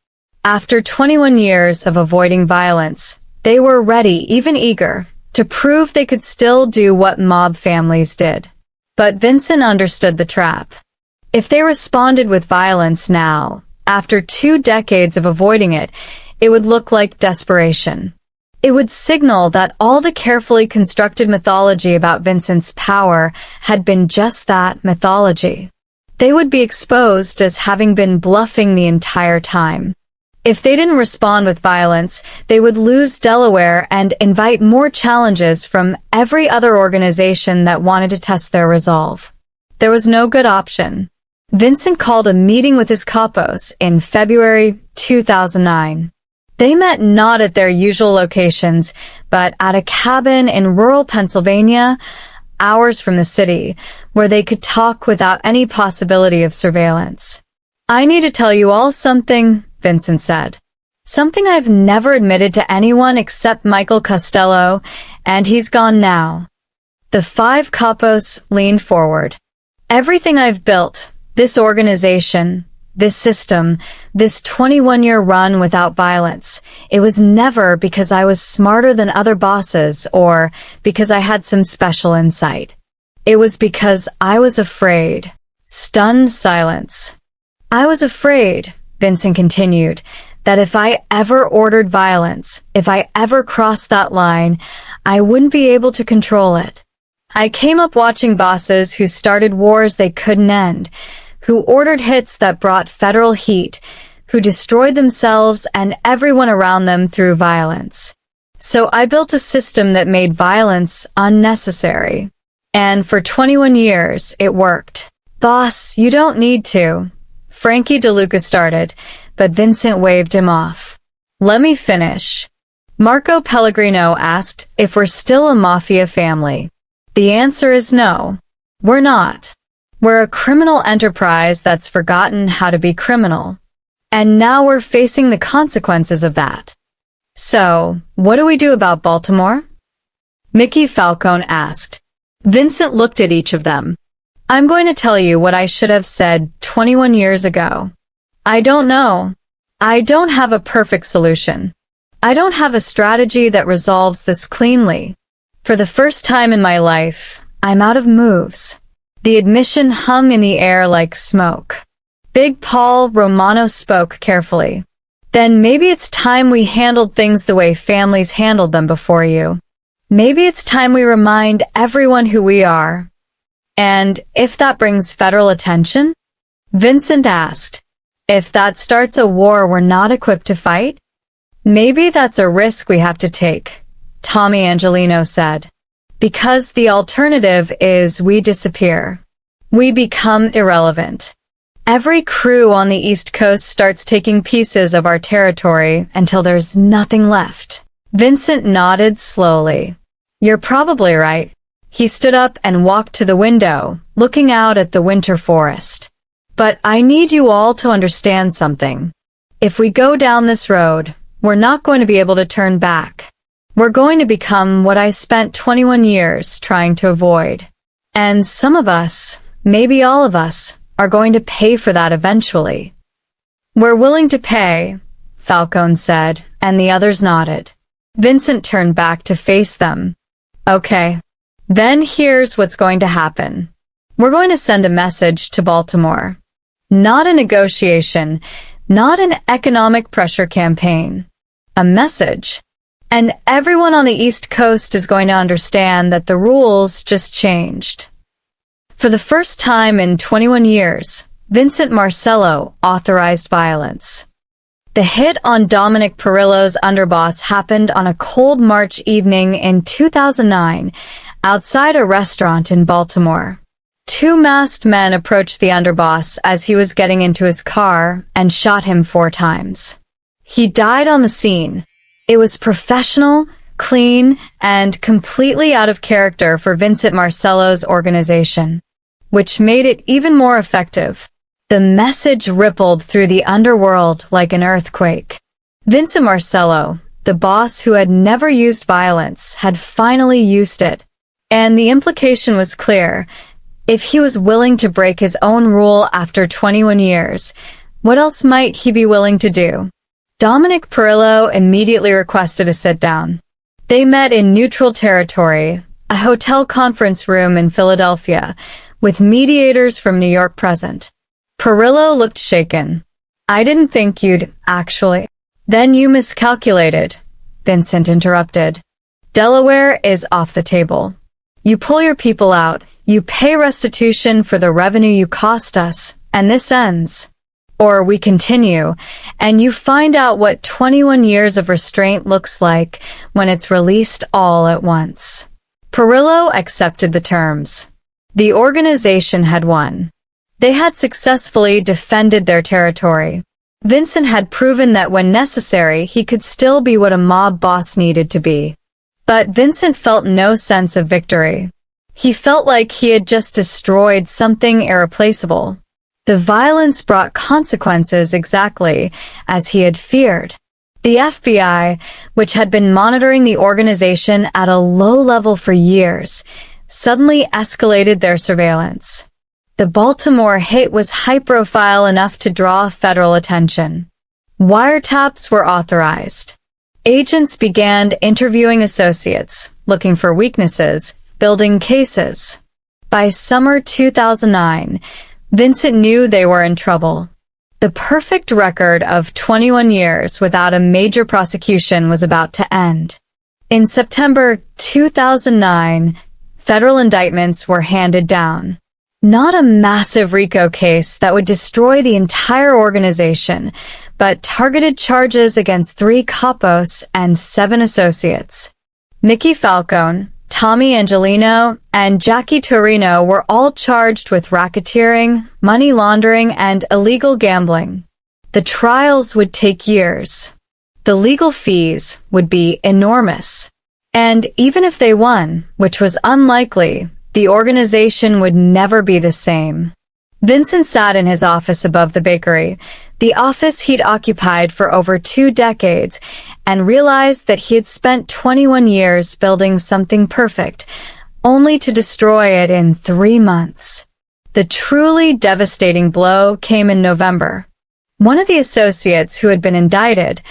S1: After 21 years of avoiding violence, they were ready, even eager, to prove they could still do what mob families did. But Vincent understood the trap. If they responded with violence now, after 2 decades of avoiding it, it would look like desperation. It would signal that all the carefully constructed mythology about Vincent's power had been just that, mythology. They would be exposed as having been bluffing the entire time. If they didn't respond with violence, they would lose Delaware and invite more challenges from every other organization that wanted to test their resolve. There was no good option. Vincent called a meeting with his capos in February 2009. They met not at their usual locations, but at a cabin in rural Pennsylvania, hours from the city, where they could talk without any possibility of surveillance. "I need to tell you all something," Vincent said. "Something I've never admitted to anyone except Michael Costello, and he's gone now." The five capos leaned forward. "Everything I've built, this organization, this system, this 21-year run without violence, it was never because I was smarter than other bosses or because I had some special insight. It was because I was afraid." Stunned silence. "I was afraid," Vincent continued, "that if I ever ordered violence, if I ever crossed that line, I wouldn't be able to control it. I came up watching bosses who started wars they couldn't end, who ordered hits that brought federal heat, who destroyed themselves and everyone around them through violence. So I built a system that made violence unnecessary. And for 21 years, it worked." "Boss, you don't need to," Frankie DeLuca started, but Vincent waved him off. "Let me finish." Marco Pellegrino asked if we're still a Mafia family. The answer is no. We're not. We're a criminal enterprise that's forgotten how to be criminal. And now we're facing the consequences of that. "So, what do we do about Baltimore?" Mickey Falcone asked. Vincent looked at each of them. "I'm going to tell you what I should have said 21 years ago. I don't know. I don't have a perfect solution. I don't have a strategy that resolves this cleanly. For the first time in my life, I'm out of moves." The admission hung in the air like smoke. Big Paul Romano spoke carefully. "Then maybe it's time we handled things the way families handled them before you. Maybe it's time we remind everyone who we are. And if that brings federal attention?" Vincent asked. "If that starts a war we're not equipped to fight?" "Maybe that's a risk we have to take," Tommy Angelino said. "Because the alternative is we disappear. We become irrelevant. Every crew on the East Coast starts taking pieces of our territory until there's nothing left." Vincent nodded slowly. "You're probably right." He stood up and walked to the window, looking out at the winter forest. "But I need you all to understand something. If we go down this road, we're not going to be able to turn back. We're going to become what I spent 21 years trying to avoid. And some of us, maybe all of us, are going to pay for that eventually." "We're willing to pay," Falcone said, and the others nodded. Vincent turned back to face them. "Okay. Then here's what's going to happen. We're going to send a message to Baltimore. Not a negotiation, not an economic pressure campaign. A message. And everyone on the East Coast is going to understand that the rules just changed." For the first time in 21 years, Vincent Marcello authorized violence. The hit on Dominic Perillo's underboss happened on a cold March evening in 2009, outside a restaurant in Baltimore. Two masked men approached the underboss as he was getting into his car and shot him 4 times. He died on the scene. It was professional, clean, and completely out of character for Vincent Marcello's organization, which made it even more effective. The message rippled through the underworld like an earthquake. Vincent Marcello, the boss who had never used violence, had finally used it. And the implication was clear. If he was willing to break his own rule after 21 years, what else might he be willing to do? Dominic Perillo immediately requested a sit-down. They met in neutral territory, a hotel conference room in Philadelphia, with mediators from New York present. Perillo looked shaken. "I didn't think you'd, actually." "Then you miscalculated," Vincent interrupted. "Delaware is off the table. You pull your people out, you pay restitution for the revenue you cost us, and this ends. Or we continue, and you find out what 21 years of restraint looks like when it's released all at once." Perillo accepted the terms. The organization had won. They had successfully defended their territory. Vincent had proven that when necessary, he could still be what a mob boss needed to be. But Vincent felt no sense of victory. He felt like he had just destroyed something irreplaceable. The violence brought consequences exactly as he had feared. The FBI, which had been monitoring the organization at a low level for years, suddenly escalated their surveillance. The Baltimore hit was high-profile enough to draw federal attention. Wiretaps were authorized. Agents began interviewing associates, looking for weaknesses, building cases. By summer 2009, Vincent knew they were in trouble. The perfect record of 21 years without a major prosecution was about to end. In September 2009, federal indictments were handed down. Not a massive RICO case that would destroy the entire organization, but targeted charges against 3 capos and 7 associates. Mickey Falcone, Tommy Angelino, and Jackie Torino were all charged with racketeering, money laundering, and illegal gambling. The trials would take years. The legal fees would be enormous. And even if they won, which was unlikely, the organization would never be the same. Vincent sat in his office above the bakery, the office he'd occupied for over 2 decades, and realized that he had spent 21 years building something perfect, only to destroy it in 3 months. The truly devastating blow came in November. One of the associates who had been indicted,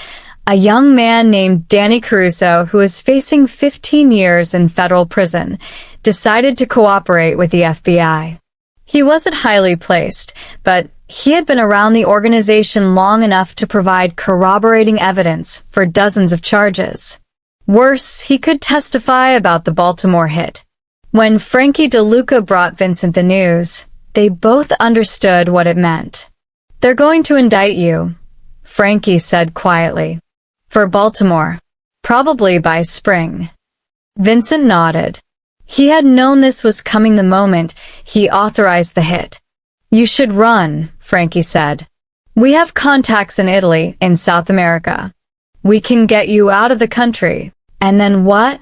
S1: a young man named Danny Caruso, who was facing 15 years in federal prison, decided to cooperate with the FBI. He wasn't highly placed, but he had been around the organization long enough to provide corroborating evidence for dozens of charges. Worse, he could testify about the Baltimore hit. When Frankie DeLuca brought Vincent the news, they both understood what it meant. "They're going to indict you," Frankie said quietly. "For Baltimore. Probably by spring." Vincent nodded. He had known this was coming the moment he authorized the hit. "You should run," Frankie said. "We have contacts in Italy, in South America. We can get you out of the country." "And then what?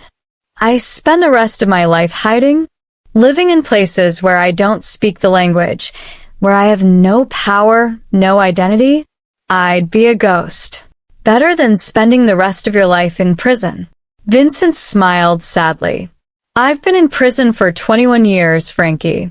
S1: I spend the rest of my life hiding? Living in places where I don't speak the language, where I have no power, no identity? I'd be a ghost. Better than spending the rest of your life in prison." Vincent smiled sadly. "I've been in prison for 21 years, Frankie.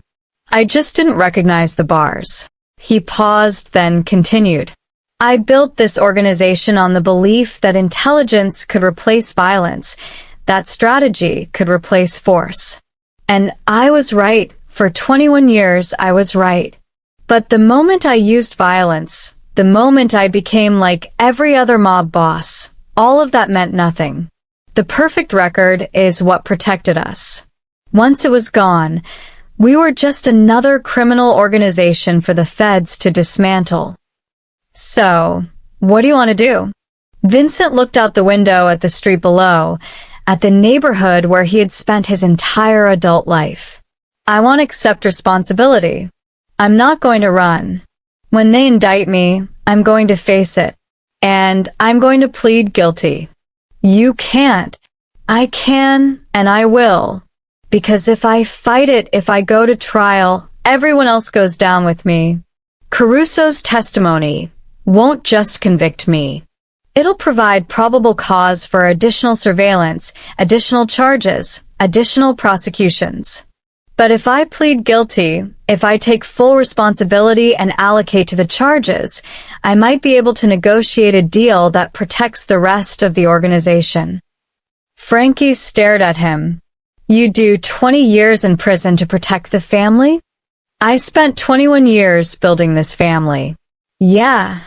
S1: I just didn't recognize the bars." He paused, then continued. "I built this organization on the belief that intelligence could replace violence, that strategy could replace force. And I was right. For 21 years, I was right. But the moment I used violence, the moment I became like every other mob boss, all of that meant nothing. The perfect record is what protected us. Once it was gone, we were just another criminal organization for the feds to dismantle." "So, what do you want to do?" Vincent looked out the window at the street below, at the neighborhood where he had spent his entire adult life. "I want to accept responsibility. I'm not going to run. When they indict me, I'm going to face it. And I'm going to plead guilty." "You can't." "I can, and I will. Because if I fight it, if I go to trial, everyone else goes down with me. Caruso's testimony won't just convict me. It'll provide probable cause for additional surveillance, additional charges, additional prosecutions. But if I plead guilty, if I take full responsibility and allocate to the charges, I might be able to negotiate a deal that protects the rest of the organization." Frankie stared at him. "You do 20 years in prison to protect the family?" "I spent 21 years building this family." "Yeah,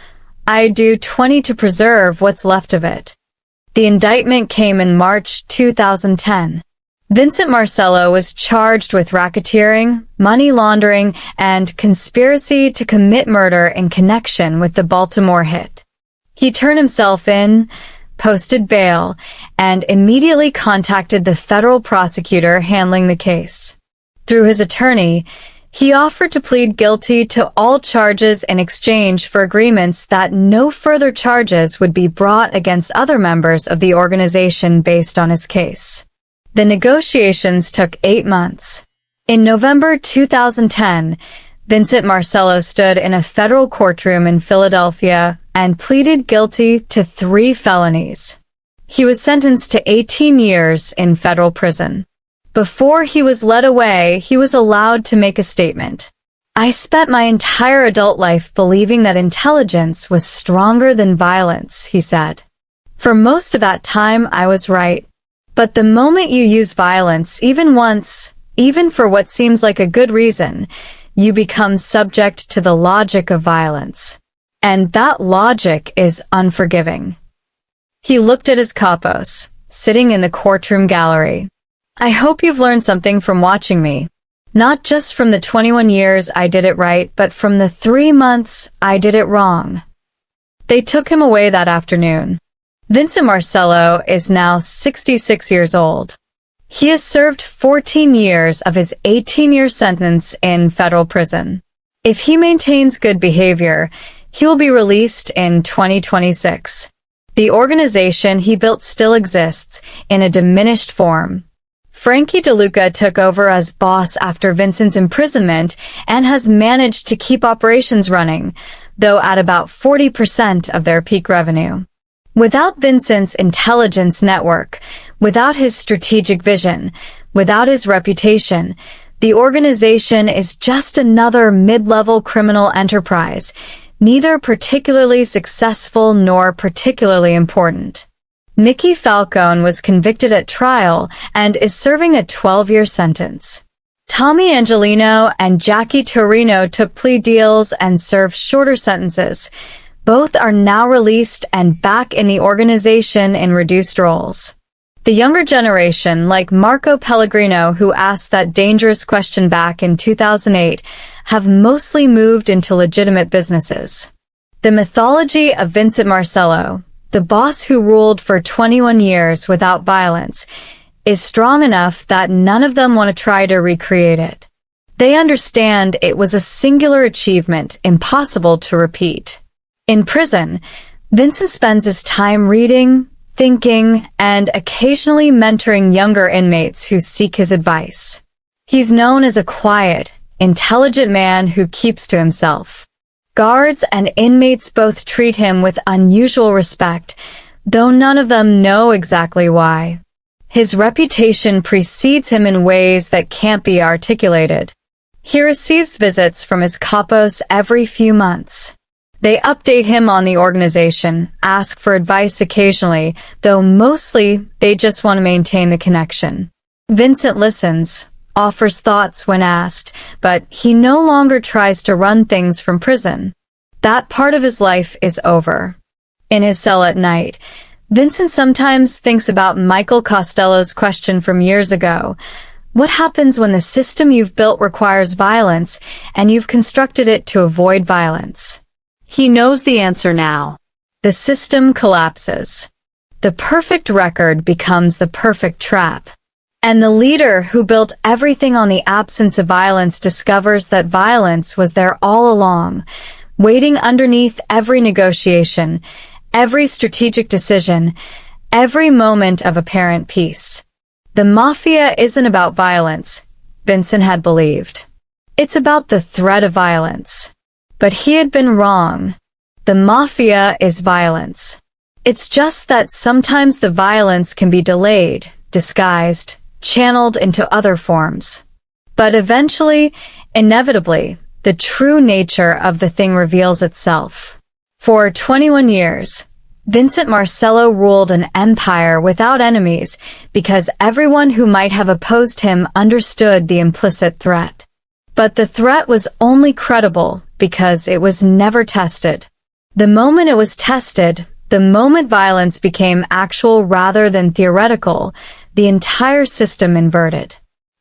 S1: I do 20 to preserve what's left of it." The indictment came in March 2010. Vincent Marcello was charged with racketeering, money laundering, and conspiracy to commit murder in connection with the Baltimore hit. He turned himself in, posted bail, and immediately contacted the federal prosecutor handling the case. Through his attorney, he offered to plead guilty to all charges in exchange for agreements that no further charges would be brought against other members of the organization based on his case. The negotiations took 8 months. In November 2010, Vincent Marcello stood in a federal courtroom in Philadelphia and pleaded guilty to 3 felonies. He was sentenced to 18 years in federal prison. Before he was led away, he was allowed to make a statement. "I spent my entire adult life believing that intelligence was stronger than violence," he said. "For most of that time, I was right. But the moment you use violence, even once, even for what seems like a good reason, you become subject to the logic of violence. And that logic is unforgiving." He looked at his capos, sitting in the courtroom gallery. "I hope you've learned something from watching me. Not just from the 21 years I did it right, but from the 3 months I did it wrong." They took him away that afternoon. Vincent Marcello is now 66 years old. He has served 14 years of his 18-year sentence in federal prison. If he maintains good behavior, he will be released in 2026. The organization he built still exists, in a diminished form. Frankie DeLuca took over as boss after Vincent's imprisonment and has managed to keep operations running, though at about 40% of their peak revenue. Without Vincent's intelligence network, without his strategic vision, without his reputation, the organization is just another mid-level criminal enterprise, neither particularly successful nor particularly important. Mickey Falcone was convicted at trial and is serving a 12-year sentence. Tommy Angelino and Jackie Torino took plea deals and served shorter sentences. Both are now released and back in the organization in reduced roles. The younger generation, like Marco Pellegrino, who asked that dangerous question back in 2008, have mostly moved into legitimate businesses. The mythology of Vincent Marcello, the boss who ruled for 21 years without violence, is strong enough that none of them want to try to recreate it. They understand it was a singular achievement impossible to repeat. In prison, Vincent spends his time reading, thinking, and occasionally mentoring younger inmates who seek his advice. He's known as a quiet, intelligent man who keeps to himself. Guards and inmates both treat him with unusual respect, though none of them know exactly why. His reputation precedes him in ways that can't be articulated. He receives visits from his capos every few months. They update him on the organization, ask for advice occasionally, though mostly they just want to maintain the connection. Vincent listens, offers thoughts when asked, but he no longer tries to run things from prison. That part of his life is over. In his cell at night, Vincent sometimes thinks about Michael Costello's question from years ago. What happens when the system you've built requires violence and you've constructed it to avoid violence?
S2: He knows the answer now.
S1: The system collapses. The perfect record becomes the perfect trap. And the leader who built everything on the absence of violence discovers that violence was there all along, waiting underneath every negotiation, every strategic decision, every moment of apparent peace. The Mafia isn't about violence, Vincent had believed. It's about the threat of violence. But he had been wrong. The Mafia is violence. It's just that sometimes the violence can be delayed, disguised, channeled into other forms. But eventually, inevitably, the true nature of the thing reveals itself. For 21 years, Vincent Marcello ruled an empire without enemies because everyone who might have opposed him understood the implicit threat. But the threat was only credible because it was never tested. The moment it was tested, the moment violence became actual rather than theoretical, the entire system inverted.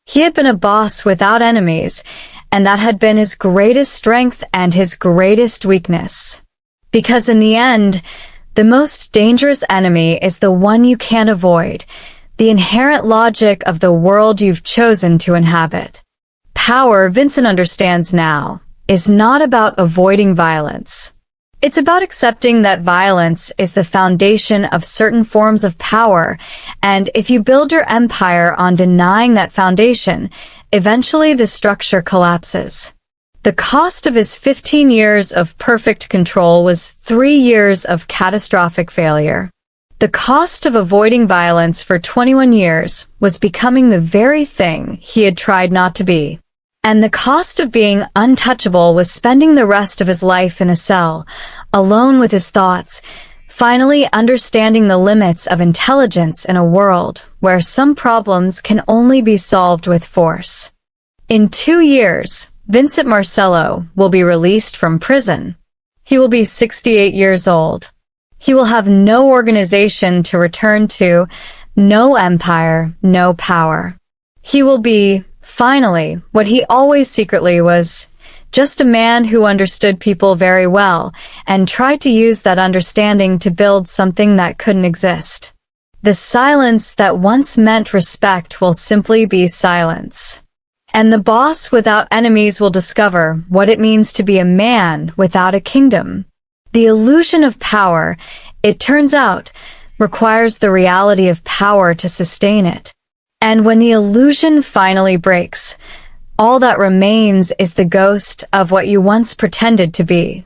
S1: He had been a boss without enemies, and that had been his greatest strength and his greatest weakness. Because in the end, the most dangerous enemy is the one you can't avoid, the inherent logic of the world you've chosen to inhabit. Power, Vincent understands now, is not about avoiding violence. It's about accepting that violence is the foundation of certain forms of power, and if you build your empire on denying that foundation, Eventually, the structure collapses. The cost of his 15 years of perfect control was 3 years of catastrophic failure. The cost of avoiding violence for 21 years was becoming the very thing he had tried not to be. And the cost of being untouchable was spending the rest of his life in a cell, alone with his thoughts, finally understanding the limits of intelligence in a world where some problems can only be solved with force. In 2 years, Vincent Marcello will be released from prison. He will be 68 years old. He will have no organization to return to, no empire, no power. He will be, finally, what he always secretly was, just a man who understood people very well and tried to use that understanding to build something that couldn't exist. The silence that once meant respect will simply be silence. And the boss without enemies will discover what it means to be a man without a kingdom. The illusion of power, it turns out, requires the reality of power to sustain it. And when the illusion finally breaks, all that remains is the ghost of what you once pretended to be.